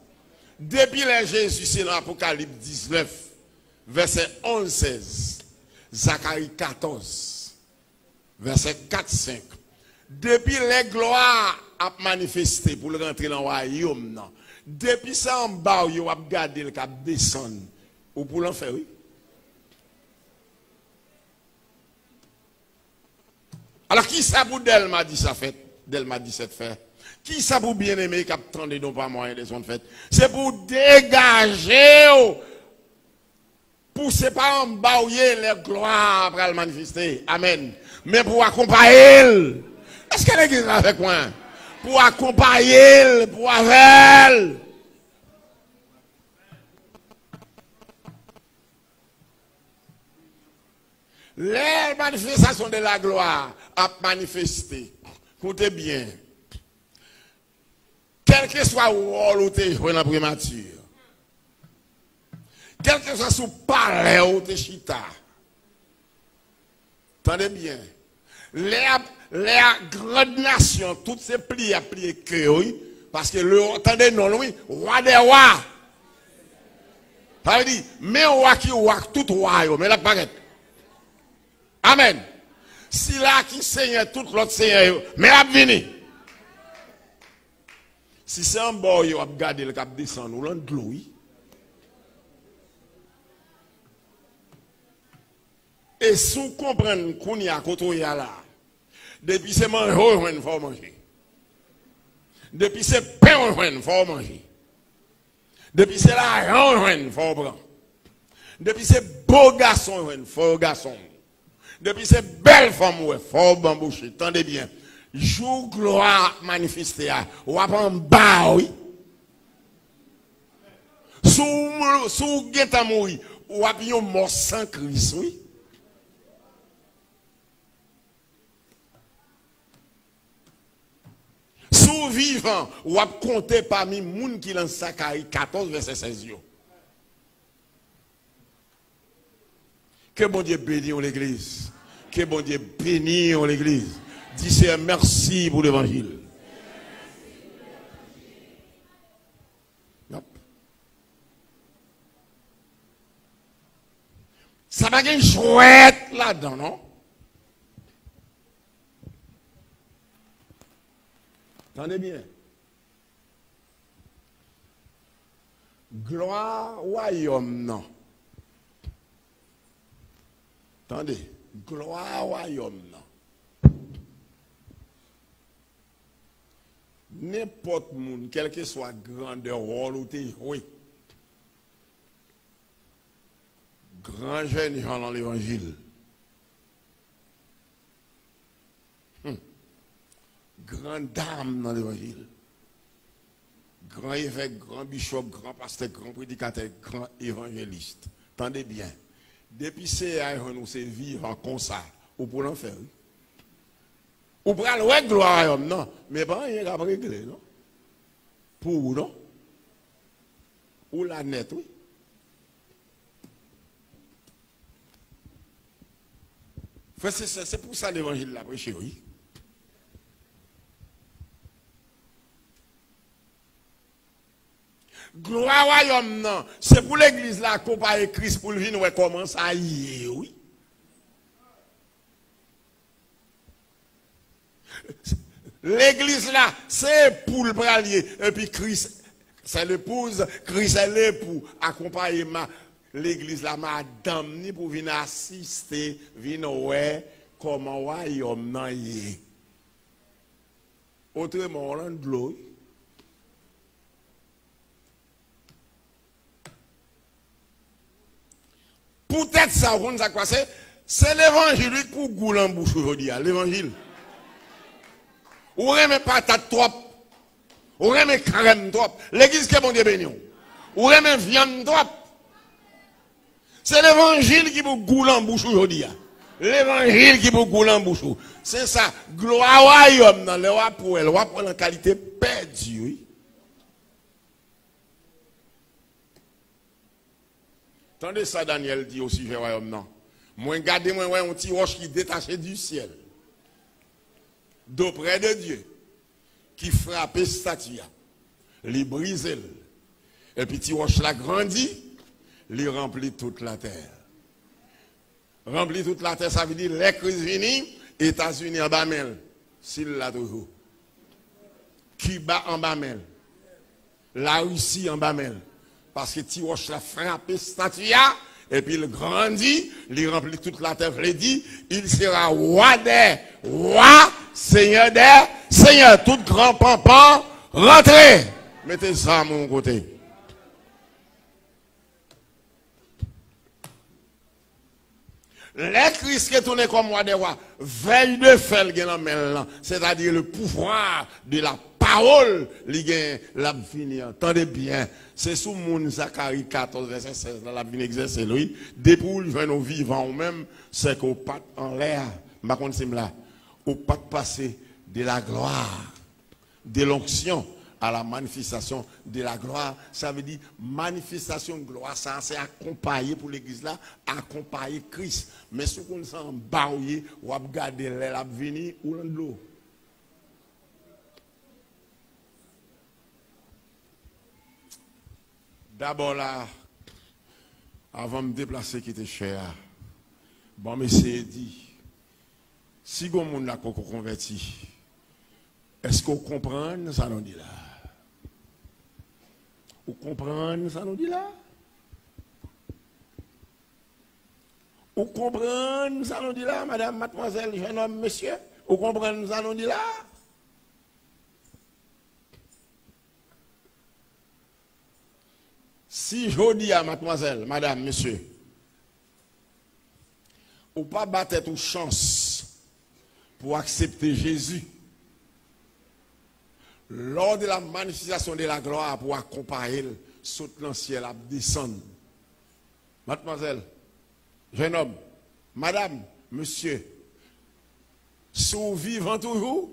Depuis les Jésus, c'est dans Apocalypse 19, verset 11-16, Zacharie 14, verset 4-5. Depuis les gloires à manifester pour le rentrer dans le royaume, depuis ça en bas, vous avez gardé le cap descendre. Ou pour l'en faire, oui. Alors, qui ça pour Delma dit ça fait? Delma dit cette fait. Qui ça pour bien aimer qui a tendu non pas moyen de son fait? C'est pour dégager, pour c'est pas en bas les gloires pour le manifester. Amen. Mais pour accompagner. Est-ce que l'église a fait quoi? Pour accompagner, pour avec. Les manifestations de la gloire à manifester. Écoutez bien. Quel que soit le rôle où tu es dans la primature, quel que soit le palais où tu es chita, attendez bien, les grandes nations, toutes ces pliées à plier que oui, parce que le, attendez non, oui, roi des rois. Ça veut dire, mais roi qui roi, tout roi, mais la paraît. Amen. Si là qui seigneur, tout l'autre seigneur, mais la venir. Si c'est un boy, vous regardez le cap descendre, ou l'on de l'eau. Et si vous comprenez qu'on y a côté là, depuis c'est manger, il faut manger. Depuis c'est pain, il faut manger. Depuis c'est l'argent, il faut prendre. Depuis c'est beau garçon, il faut garçon. Depuis c'est belle femme, il faut bamboucher. Tendez bien. Jour gloire manifestée, ou en bas, oui. Sous guetta mourir, ou avion mort sans Christ, oui. Sous vivant, ou a compté parmi les gens qui l'ont Zacharie 14, verset 16. Que bon Dieu bénisse l'église. Que bon Dieu bénisse l'église. Dis merci pour l'évangile. Ça va être chouette là-dedans, non? Attendez bien. Gloire, royaume, non. Attendez. Gloire, royaume, non. N'importe monde, quel que soit grandeur, rôle ou t'es, oui. Grand jeune dans l'évangile. Grande dame dans l'évangile. Grand évêque, grand bishop, grand pasteur, grand prédicateur, grand évangéliste. Tendez bien. Depuis c'est nous c'est vivre comme ça. Ou pour l'en faire. Ou pour aller gloire, non. Mais pas rien à régler, non. Pour non. Ou la net, oui. C'est pour ça l'évangile l'a prêché, oui. Gloire royaume, non. C'est pour l'église là, comparer Christ pour le venir, ouais, comment ça y est, oui. L'église là, c'est pour le bralier. Et puis Christ, c'est l'épouse, Christ est l'époux. Accompagner l'église là, madame, ni pour venir assister, venir ouais, comment royaume non y est. Autrement, on a de l'eau. Peut-être ça, on sait quoi c'est l'évangile pour goûter en bouche aujourd'hui, l'évangile. Ou remet patate trop, ou remet crème trop. L'église que bon Dieu béni. Ou remet viande trop. C'est l'évangile qui vous goûter en bouche aujourd'hui. L'évangile qui vous goûter en bouche. C'est ça, gloire royaume dans le roi pour elle, roi pour la qualité perdue, oui. Attendez ça, Daniel dit au sujet du royaume, non. Moi, regardez-moi, un petit roche qui est détaché du ciel, d'auprès de Dieu, qui frappe statue. il brise. Et puis, petit roche là grandit, il remplit toute la terre. Remplit toute la terre, ça veut dire les crises viennent, États-Unis en bas mêle, s'il l'a toujours. Cuba en bas mêle. La Russie en bas mêle. Parce que petit roche là frappé statue, et puis il grandit, il remplit toute la terre, il dit, il sera roi des rois, seigneur des seigneurs, tout grand pampan, rentrez. Mettez ça à mon côté. Les Christ qui tournent comme roi des rois, veille de faire le c'est-à-dire le pouvoir de la parole, la fini. Entendez bien, c'est sous mon Zacharie 14, verset 16, la vie exercer lui. Depuis que nous vivons même, c'est qu'au pas en l'air, par contre c'est là, au pas passer de la gloire, de l'onction à la manifestation de la gloire. Ça veut dire manifestation de gloire, ça c'est accompagné pour l'église là, accompagner Christ. Mais ce qu'on s'en barouillé, ou à regarder l'air venir ou l'eau. D'abord là, avant de me déplacer qui était cher, bon monsieur dit, si vous monde là qu'on converti, est-ce qu'on comprend ça nous dit là? Vous comprenez ça nous dit là? Vous comprenez ça nous dit là, madame, mademoiselle, jeune homme, monsieur? Vous comprenez ça nous dit là? Si je dis à mademoiselle, madame, monsieur, ou pas battre toute chance pour accepter Jésus, lors de la manifestation de la gloire pour accompagner saute dans le ciel à descendre. Mademoiselle, jeune homme, madame, monsieur, si vous vivez toujours,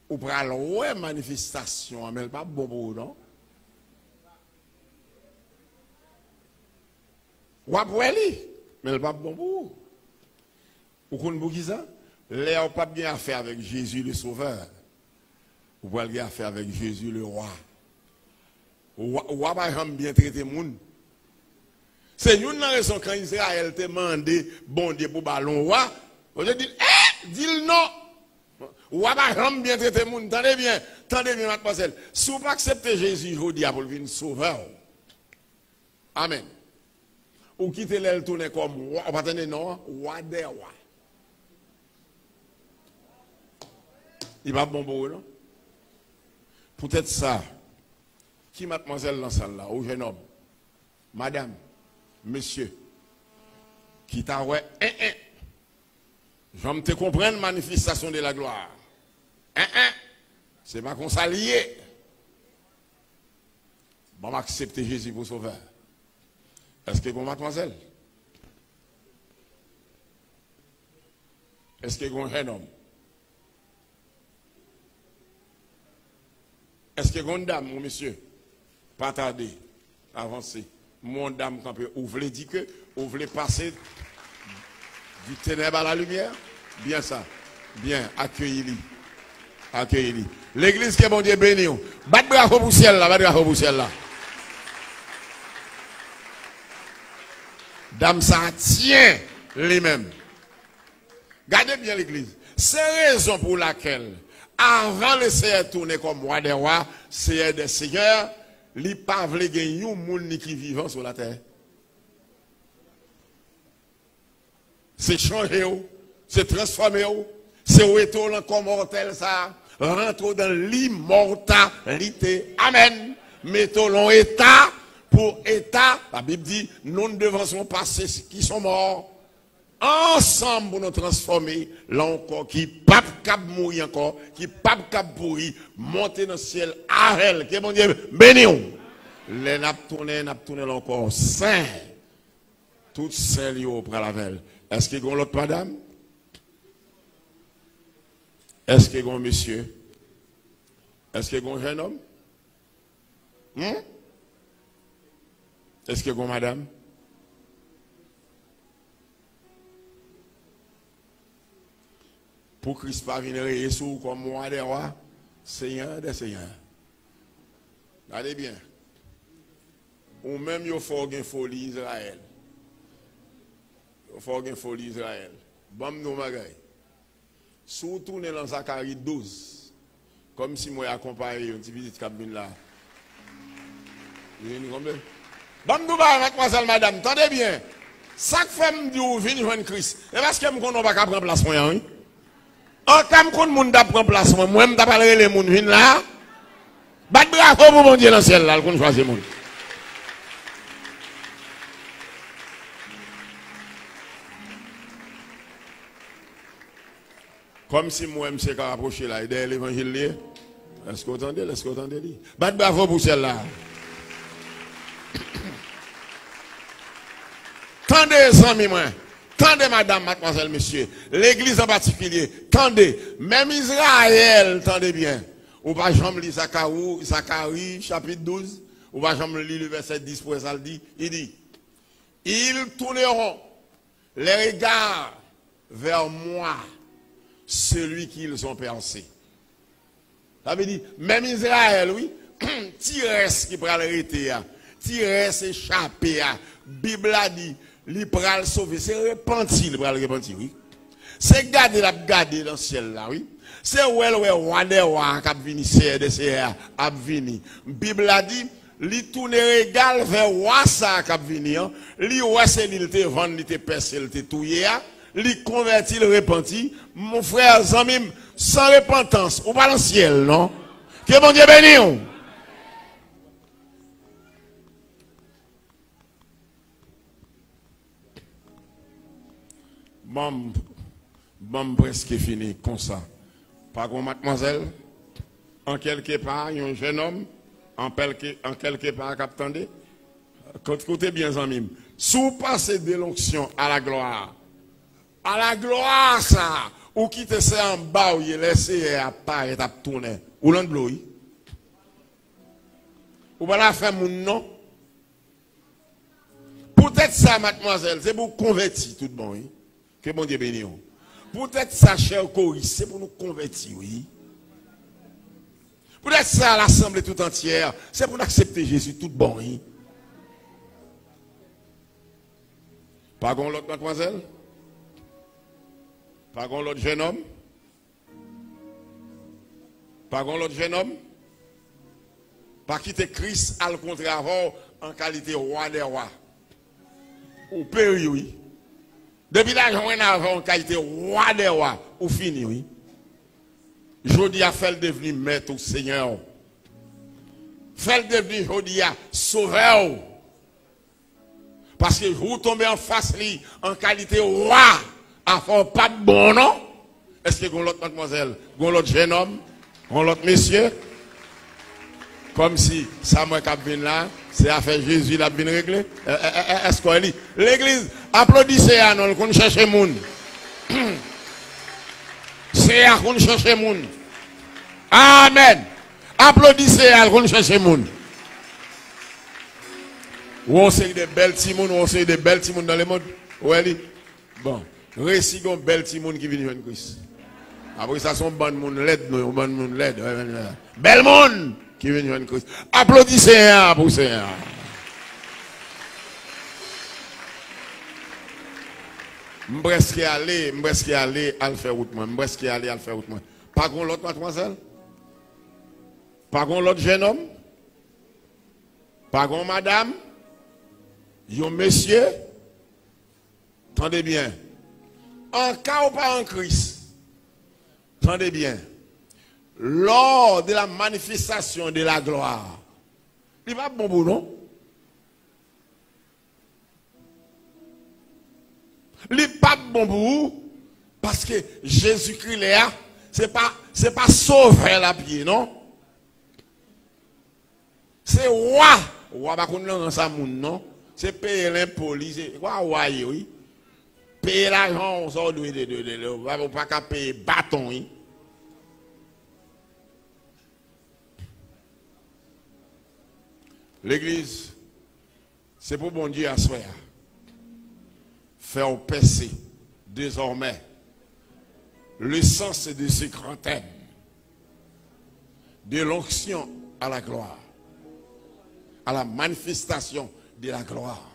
vous prenez la manifestation, mais pas bon, non? Vous avez mais pas bon pour vous. Vous connaissez ça? Là, vous n'avez pas affaire avec Jésus le Sauveur. Vous pouvez avoir affaire avec Jésus le roi. Vous n'avez pas bien traité les gens. C'est une raison quand Israël te demandé bon Dieu pour ballon roi. Vous avez dit, dis-le non. Vous n'avez pas bien traité les gens. Tendez bien, mademoiselle. Si vous acceptez Jésus, je vous dis, pour venir sauveur. Amen. Ou quittez l'aile tourner comme roi. Vous attendez, non? Roi des rois. Il va bon pour vous, non? Peut-être ça. Qui mademoiselle dans la salle là, ou jeune homme, madame, monsieur, qui t'a ouais, je me te comprendre manifestation de la gloire. C'est pas qu'on s'allie. Bon, accepter Jésus pour sauveur. Est-ce que bon, mademoiselle? Est-ce que bon, jeune homme? Est-ce que bon, dame, mon monsieur? Pas tarder, avancer. Mon dame, quand vous voulez dire que vous voulez passer du ténèbre à la lumière? Bien ça. Bien, accueillez-les. Accueillez-les. L'église que bon Dieu béni. Batte bravo pour ciel là, batte bravo pour ciel là. Dame, ça tient les mêmes. Gardez bien l'église. C'est la raison pour laquelle, avant le Seigneur tourner comme roi des rois, Seigneur des seigneurs, il n'y a pas de monde qui vivant sur la terre. C'est changer, c'est transformer, c'est retourner comme mortel ça, rentrer dans l'immortalité. Amen. Mettons l'état pour état. La Bible dit, nous ne devons pas passer qui sont morts. Ensemble pour nous transformer, là encore, qui pape cap mourir encore, qui pape cap pourri, monter dans le ciel à elle, qui est bon Dieu, béni. Les n'a tourné encore, saint. Toutes celles au près la veille. Est-ce qu'il y a l'autre madame? Est-ce qu'il y a un monsieur? Est-ce qu'il y a un jeune homme? Est-ce qu'il y a un madame? Pour Christ pas venir réussir comme moi des rois, Seigneur des seigneurs. Regardez bien. Ou même il faut une folie Israël. Il faut une folie Israël. Bon, nous bagaille. Surtout dans Zacharie 12. Comme si moi accompagné une petite visite cabine là. Vous comprenez? Bon, nous mademoiselle, madame, attendez bien. Ça fait me dire venir joindre Christ. Et parce que je ne pas prendre place moi oui. En tant que monde da prendre place moi je parler les monde viennent là. Bat bravo pour mon Dieu dans le ciel là, qu'on choisit monde. Comme si moi je me approcher là derrière l'évangile. Est-ce que vous entendez? Est-ce que vous entendez? Bat bravo pour celle-là. Tendez, amis, moi. Tendez, madame, mademoiselle, monsieur. L'église en particulier. Tendez. Même Israël, tendez bien. Ou pas jamais lire Zacharie, chapitre 12. Ou pas jamais lire le verset 10 pour ça le dit. Il dit, ils tourneront les regards vers moi, celui qu'ils ont percé. Ça veut dire, même Israël, oui, Tires qui prend l'arrêter, Tires échappé, Bible a dit, li pral sauver, c'est repenti, li pral repenti, oui. C'est garder dans le ciel là, oui. C'est ouais roi des rois qui vini, c'est de CR a vini. Bible a dit, li tourne régal vers roi ça qui vini, li ouais c'est li te vendre, li te percer, li te touyer, li converti, li repenti. Mon frère Zamim, sans repentance, ou pas dans le ciel, non? Que bon Dieu bénisse. Bon, presque fini comme ça. Par contre, mademoiselle, en quelque part, il y a un jeune homme, en quelque part, attendez, écoutez bien, amis, sous passer de l'onction à la gloire, ça, ou quitter ça en bas, ou il laissé à apparaître, à tourner, ou l'on blow, ou pas la faire mon nom. Peut-être ça, mademoiselle, c'est pour convertir tout le monde, oui. Que bon Dieu bénisse. Peut-être ça, cher Coris, c'est pour nous convertir, oui. Peut-être ça, l'assemblée tout entière, c'est pour accepter Jésus tout bon, oui. Pas contre l'autre mademoiselle? Pas contre l'autre jeune homme? Pas contre l'autre jeune homme? Pas quitter Christ à le contraire en qualité roi des rois. Ou péri, oui. Depuis là, on a en qualité roi des rois. Ou fini, oui. Jodi a fait le devenir maître au Seigneur. Fait le devenir jodi a sauveur. Parce que vous tombez en face li en qualité roi. À faire pas de bon non. Est-ce que vous l'autre mademoiselle, vous l'autre jeune homme, vous l'autre monsieur? Comme si ça m'a capé là, c'est affaire Jésus l'a bien réglé. Est-ce qu'on dit? L'église, applaudissez à nous, qu'on cherche le monde. C'est à qu'on cherche le monde. Amen. Applaudissez à qu'on cherche le monde. Ou on sait des belles timons, on sait des belles timons dans le monde. Oui, bon. Récit de belles timons qui viennent de Christ. Après ça, sont bon monde l'aide, bon monde l'aide. Belle monde qui vient de Christ. Applaudissez pour ça. M'presque aller à le faire route moi. M'presque aller à le faire route moi. Pas contre l'autre mademoiselle? Pas contre l'autre jeune homme? Pas contre madame? Yon monsieur? Tendez bien. En cas ou pas en Christ, tendez bien. Lors de la manifestation de la gloire, il va bon pour non? Il n'est pas bon pour vous parce que Jésus-Christ là, c'est pas sauver la pied, non? C'est roi. Roi pas qu'on dans sa moun, non? C'est payer l'impôt, c'est roi oui. Payer l'argent, on sort de pas qu'à payer bâton, oui. L'église, c'est pour bon Dieu à soi. Faire percer désormais le sens de ce grand thème de l'onction à la gloire. à la manifestation de la gloire.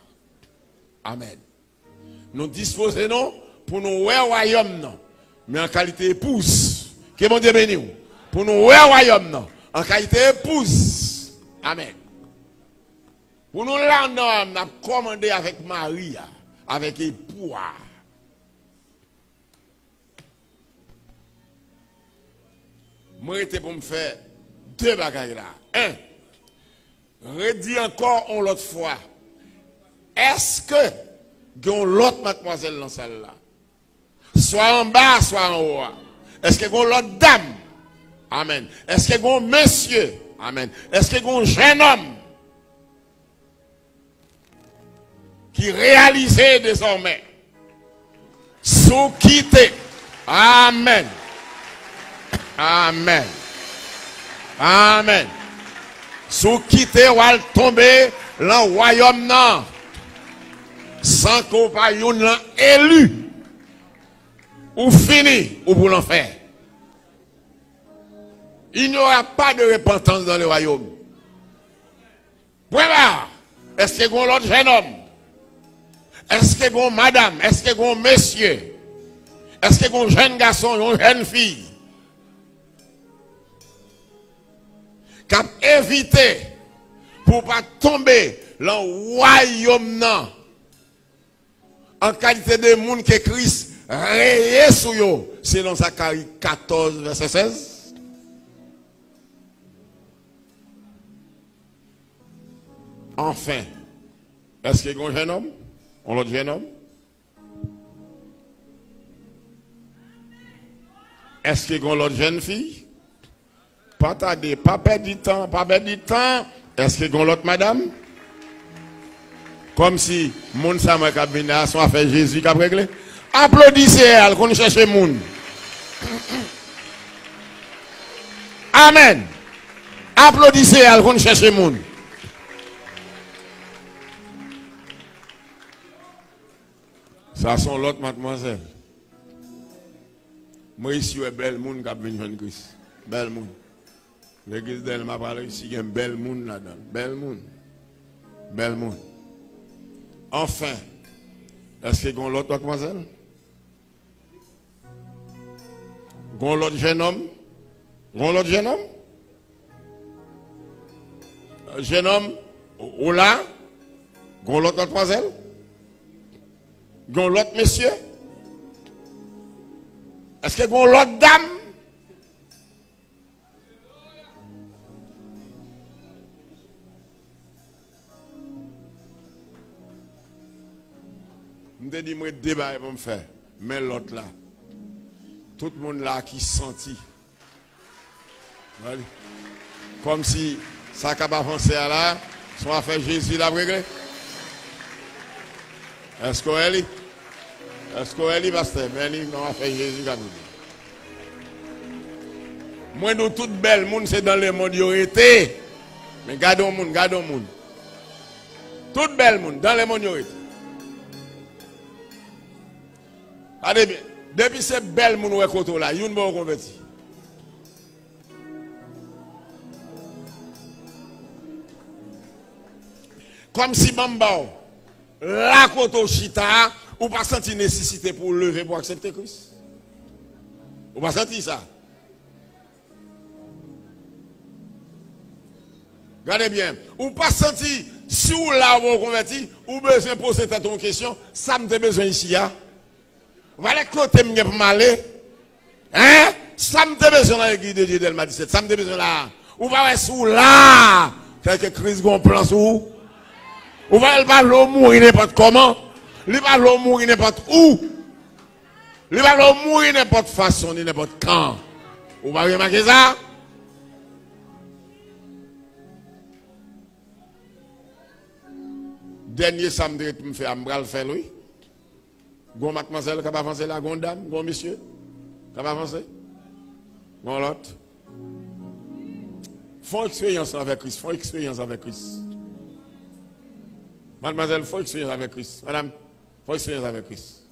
Amen. Nous disposons pour nous voir le royaume, non, mais en qualité épouse. Que mon Dieu bénisse. Pour nous voir le royaume, non, en qualité épouse. Amen. Pour nous là, nous avons commandé avec Marie, avec époux. Moi, j'étais pour me faire deux bagages là. Un, redis encore une autre fois. Est-ce que l'autre mademoiselle dans celle là? Soit en bas, soit en haut. Est-ce que l'autre dame? Amen. Est-ce que monsieur? Amen. Est-ce que jeune homme qui réalisait désormais sous quitter? Amen. Amen. Amen. Sous quitter ou al tomber dans le royaume non. Sans qu'on pas yon élu. Ou fini ou pour l'enfer. Il n'y aura pas de repentance dans le royaume. Point barre. Est-ce que vous l'autre jeune homme? Est-ce que vous madame? Est-ce que vous monsieur? Est-ce que vous jeune garçon, une jeune fille? Cap éviter pour pas tomber dans le royaume non. En qualité de monde que Christ rayé sur eux, selon Zacharie 14, verset 16. Enfin, est-ce qu'il y a un jeune homme? On l'autre jeune homme? Est-ce qu'il y a l'autre jeune fille? Pas tarder, pas perdre du temps, pas perdre du temps. Est-ce qu'il y a l'autre madame? Comme si moun sa m'a kabina son affaire Jésus qui a réglé. Applaudissez elle qu'on cherche moun. Amen. Applaudissez elle qu'on cherche moun. Ça sont l'autre mademoiselle. Moi ici est belle moun qui a venu joindre Christ. Belle moun. L'église d'elle m'a parlé ici il y a une belle moun là-dedans. Belle moun. Belle moun. Enfin, est-ce qu'il y a l'autre mademoiselle? Il y a l'autre jeune homme? Il y a l'autre jeune homme? Jeune homme, ou là? Il y a l'autre mademoiselle? Il y a l'autre monsieur? Est-ce qu'il y a l'autre dame? Je me dis, moi, débat pour me faire. Mais l'autre là, tout le monde là qui sentit. Comme si ça n'a pas avancé là, soit fait Jésus l'a réglé. Est-ce qu'on est là? Est-ce qu'on est là, pasteur? Mais non, on a fait Jésus l'a réglé. Moi, nous, toutes belles, monde, c'est dans le monde, ils ont été. Mais gardons le monde, gardons le monde. Toutes belles, monde, dans le monde, ils ont été. Allez bien, depuis ces belles moun wè koto là, yon bon converti. Comme si Bambao, la koto chita, ou pas senti nécessité pour lever pour accepter Christ. Ou pas senti ça? Regardez bien, ou pas senti, si ou là vous converti, ou besoin poser ton question, ça me besoin ici, hein? Voilà côté m'y pour m'aller. Hein? Ça me besoin dans l'église de Dieu d'Elma 17. Ça me besoin là. Ou va sous là. Quelque Christ gon plan sous. Ou va pas l'eau mourir n'importe comment. Il va l'eau mourir n'importe où. Il va l'eau mourir n'importe façon, ni n'importe quand. Ou va remarquer ça? Dernier samedi, tu me fais un faire lui. Gon mademoiselle qui va avancer là, gon dame, gon monsieur qui va avancer. Gon l'autre. Font expérience avec Christ, font expérience avec Christ. Mademoiselle, font expérience avec Christ. Madame, font expérience avec Christ.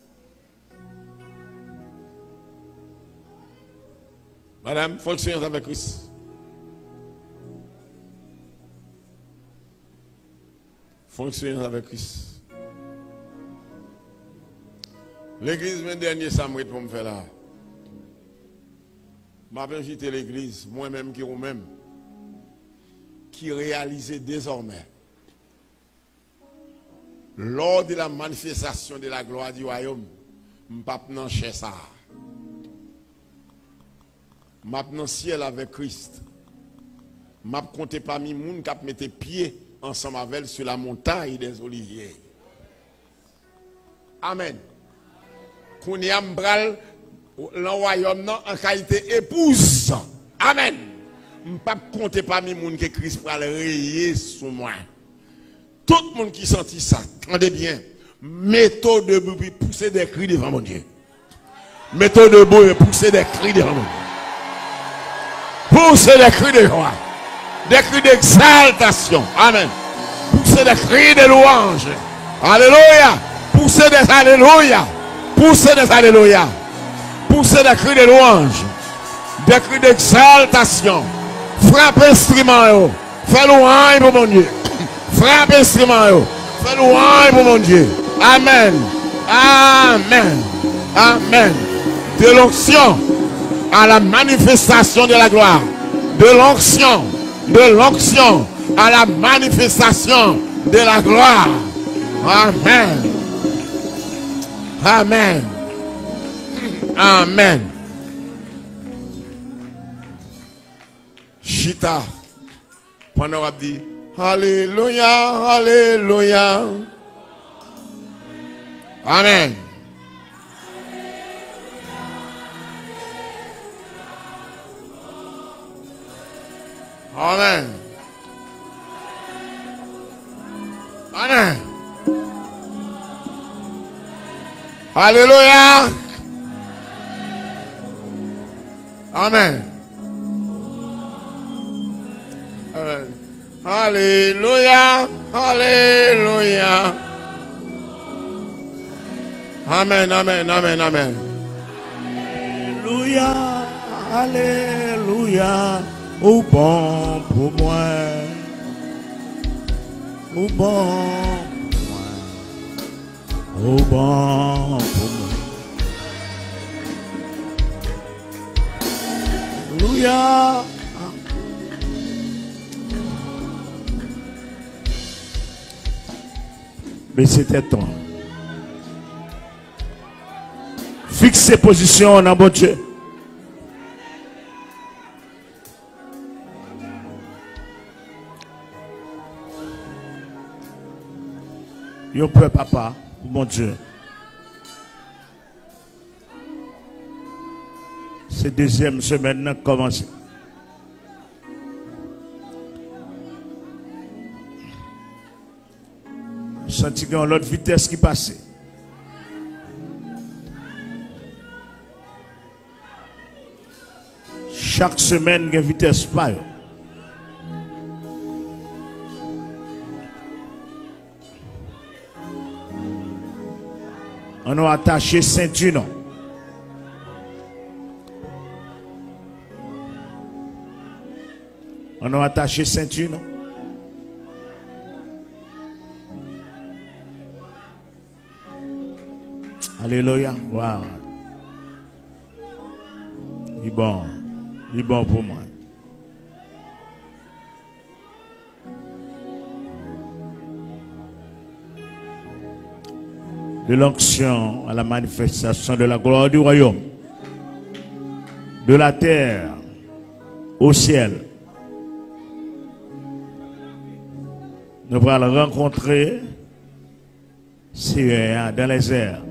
Madame, font expérience avec Christ. Fonctionner avec Christ. L'église, le dernier samedi pour me faire là. Je vais inviter l'église, moi-même qui ou même, qui réalise désormais, lors de la manifestation de la gloire du royaume, je ne vais pas chez ça. Je vais dans le ciel avec Christ. Je vais compter parmi les gens qui mettent pied ensemble avec elle sur la montagne des Oliviers. Amen. Qu'on y a le royaume en qualité épouse. Amen. Je ne vais pas compter parmi les gens que Christ va rayer sur moi. Tout le monde qui sentit ça, entendez bien. Mettez debout et poussez des cris devant mon Dieu. Mettez debout et poussez des cris devant mon Dieu. Poussez des cris de joie. Des cris d'exaltation. Amen. Poussez des cris de louange. Alléluia. Poussez des alléluia. Poussez des alléluia. Poussez des cris de louange. Des cris d'exaltation. Frappez instrument. Fais louange pour mon Dieu. Frappez instrument. Fais louange pour mon Dieu. Amen. Amen. Amen. De l'onction à la manifestation de la gloire. De l'onction. De l'onction à la manifestation de la gloire. Amen. Amen. Amen. Chita. Pendant qu'on dit Alléluia, Alléluia. Amen. Amen. Amen. Alléluia. Amen. Amen. Alléluia. Alléluia. Amen. Amen. Amen. Amen. Alléluia. Alléluia. Au bon pour moi. Au bon pour moi. Au bon pour moi. Alléluia. Mais c'était toi. Fixez position dans bon Dieu. Yo peut papa, mon Dieu. C'est deuxième semaine a commencé. Senti qu'il y a l'autre vitesse qui passait. Chaque semaine, il y a une vitesse pas. On a attaché ceinture, non? On a attaché ceinture, non? Alléluia. Wow. Il est bon pour moi. De l'onction à la manifestation de la gloire du royaume, de la terre au ciel. Nous allons rencontrer Seigneur dans les airs.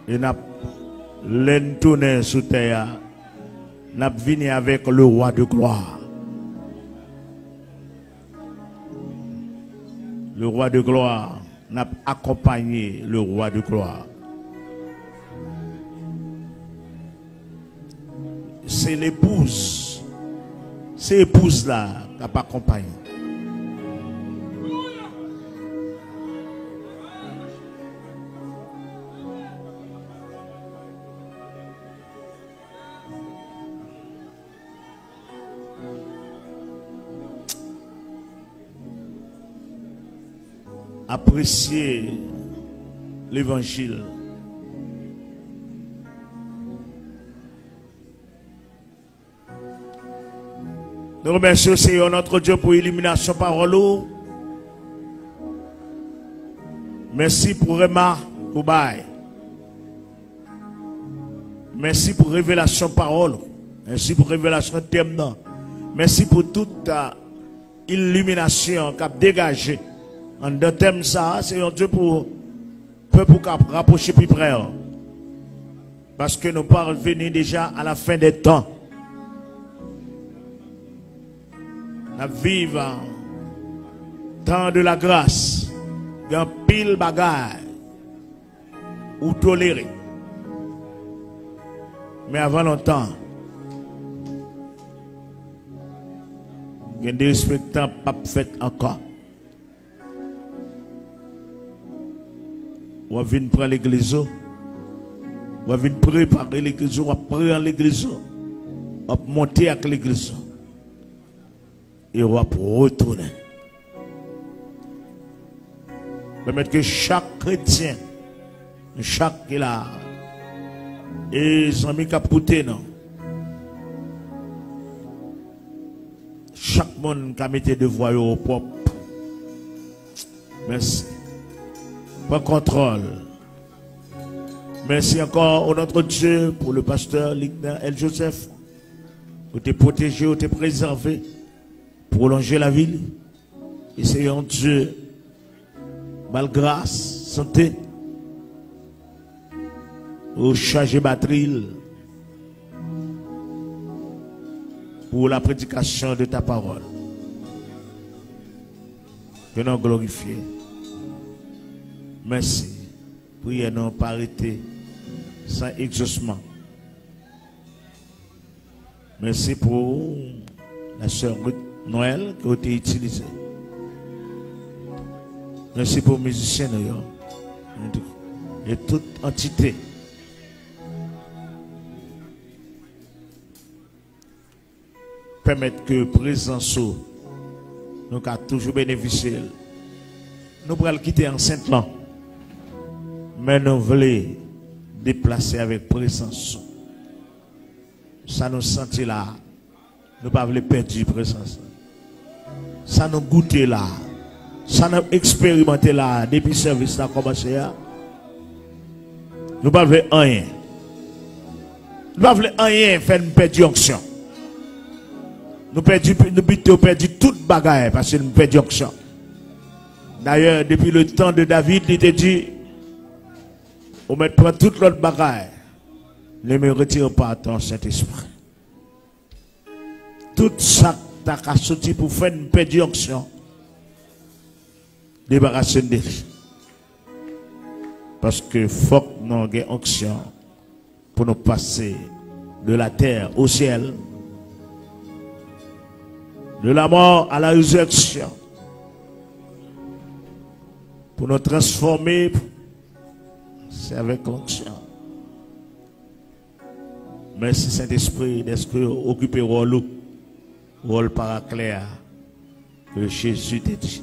Et nous allons tourner sous terre. Nous allons venir avec le roi de gloire. Le roi de gloire. N'a accompagné le roi de gloire. C'est l'épouse. C'est l'épouse là qui n'a pas accompagné. apprécier l'évangile. Nous remercions Seigneur notre Dieu pour l'illumination parole. Merci pour Rema Koubaï. Merci pour révélation parole. Merci pour révélation thème. Merci pour toute illumination qu'a dégagé. En deux thèmes ça, Seigneur Dieu pour rapprocher plus près. Parce que nous parvenons déjà à la fin des temps. Nous vivons temps de la grâce. Il y a un pile bagaille ou tolérer. Mais avant longtemps, il y a des spectacles pas faits encore. On va venir prendre l'église. On va venir préparer l'église. On va prendre l'église. On va monter avec l'église. Et on va retourner. Permettre que chaque chrétien, chaque qui là, et les amis qui ont écouté, non. Chaque monde qui a mis des voix au propre. Merci. Prends contrôle. Merci encore au notre Dieu pour le pasteur Ligna El Joseph. Pour te protéger, pour te préserver. Prolonger la ville. Et Seigneur Dieu, malgré grâce, santé, ou charger batterie pour la prédication de ta parole. Que nous glorifier. Merci. Priez nous pas arrêter sans exaucement. Merci pour la sœur Noël qui a été utilisée. Merci pour les musiciens et toute entité. Permettre que présence nous avons toujours bénéficié. Nous pourrons quitter enceinte là. Mais nous voulons déplacer avec présence. Ça nous sentit là. Nous ne pouvons pas perdre présence. Ça nous goûter là. Ça nous expérimenter là. Depuis le service a commencé. Nous ne pouvons pas rien. Nous ne pouvons pas rien faire une perte d'onction. Nous avons perdu toute bagaille parce que nous perdu onction. D'ailleurs, depuis le temps de David, il était dit, on met prendre toute l'autre bagaille. Ne me retire pas ton Saint-Esprit. Tout ça t'as sorti pour faire une perte onction. Débarrasser de lui. Parce que faut que nous ayons onction pour nous passer de la terre au ciel. De la mort à la résurrection. Pour nous transformer, c'est avec onction. Merci Saint-Esprit d'être occupé rôle paracléa que Jésus t'a dit.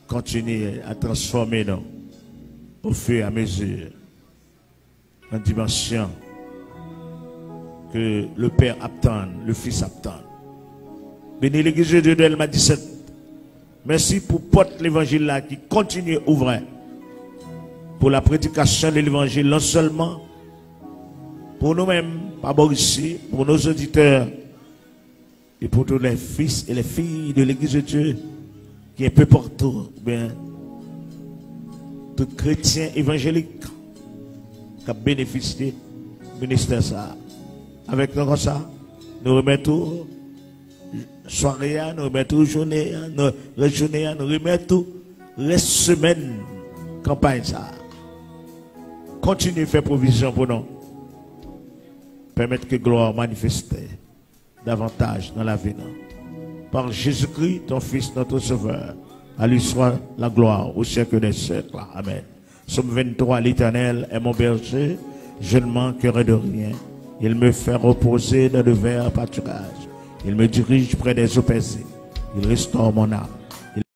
Continuez à transformer nous au fur et à mesure en dimension que le Père attend, le Fils attend. Bénis l'église de Dieu de Elma 17. Merci pour porter l'évangile là qui continue à ouvrir. Pour la prédication de l'évangile, non seulement pour nous-mêmes, pas ici, pour nos auditeurs et pour tous les fils et les filles de l'église de Dieu qui est peu partout, bien, tout chrétien évangélique qui a bénéficié du ministère ça. Avec nous comme ça, nous remettons soirée, nous remettons journée, nous remettons les semaines campagne ça. Continuez à faire provision pour nous. Permettre que gloire manifeste davantage dans la vie. Par Jésus-Christ, ton Fils, notre Sauveur. À lui soit la gloire au siècle des siècles. Amen. Somme 23, l'Éternel est mon berger, je ne manquerai de rien. Il me fait reposer dans de verts pâturages. Il me dirige près des eaux paisibles. Il restaure mon âme.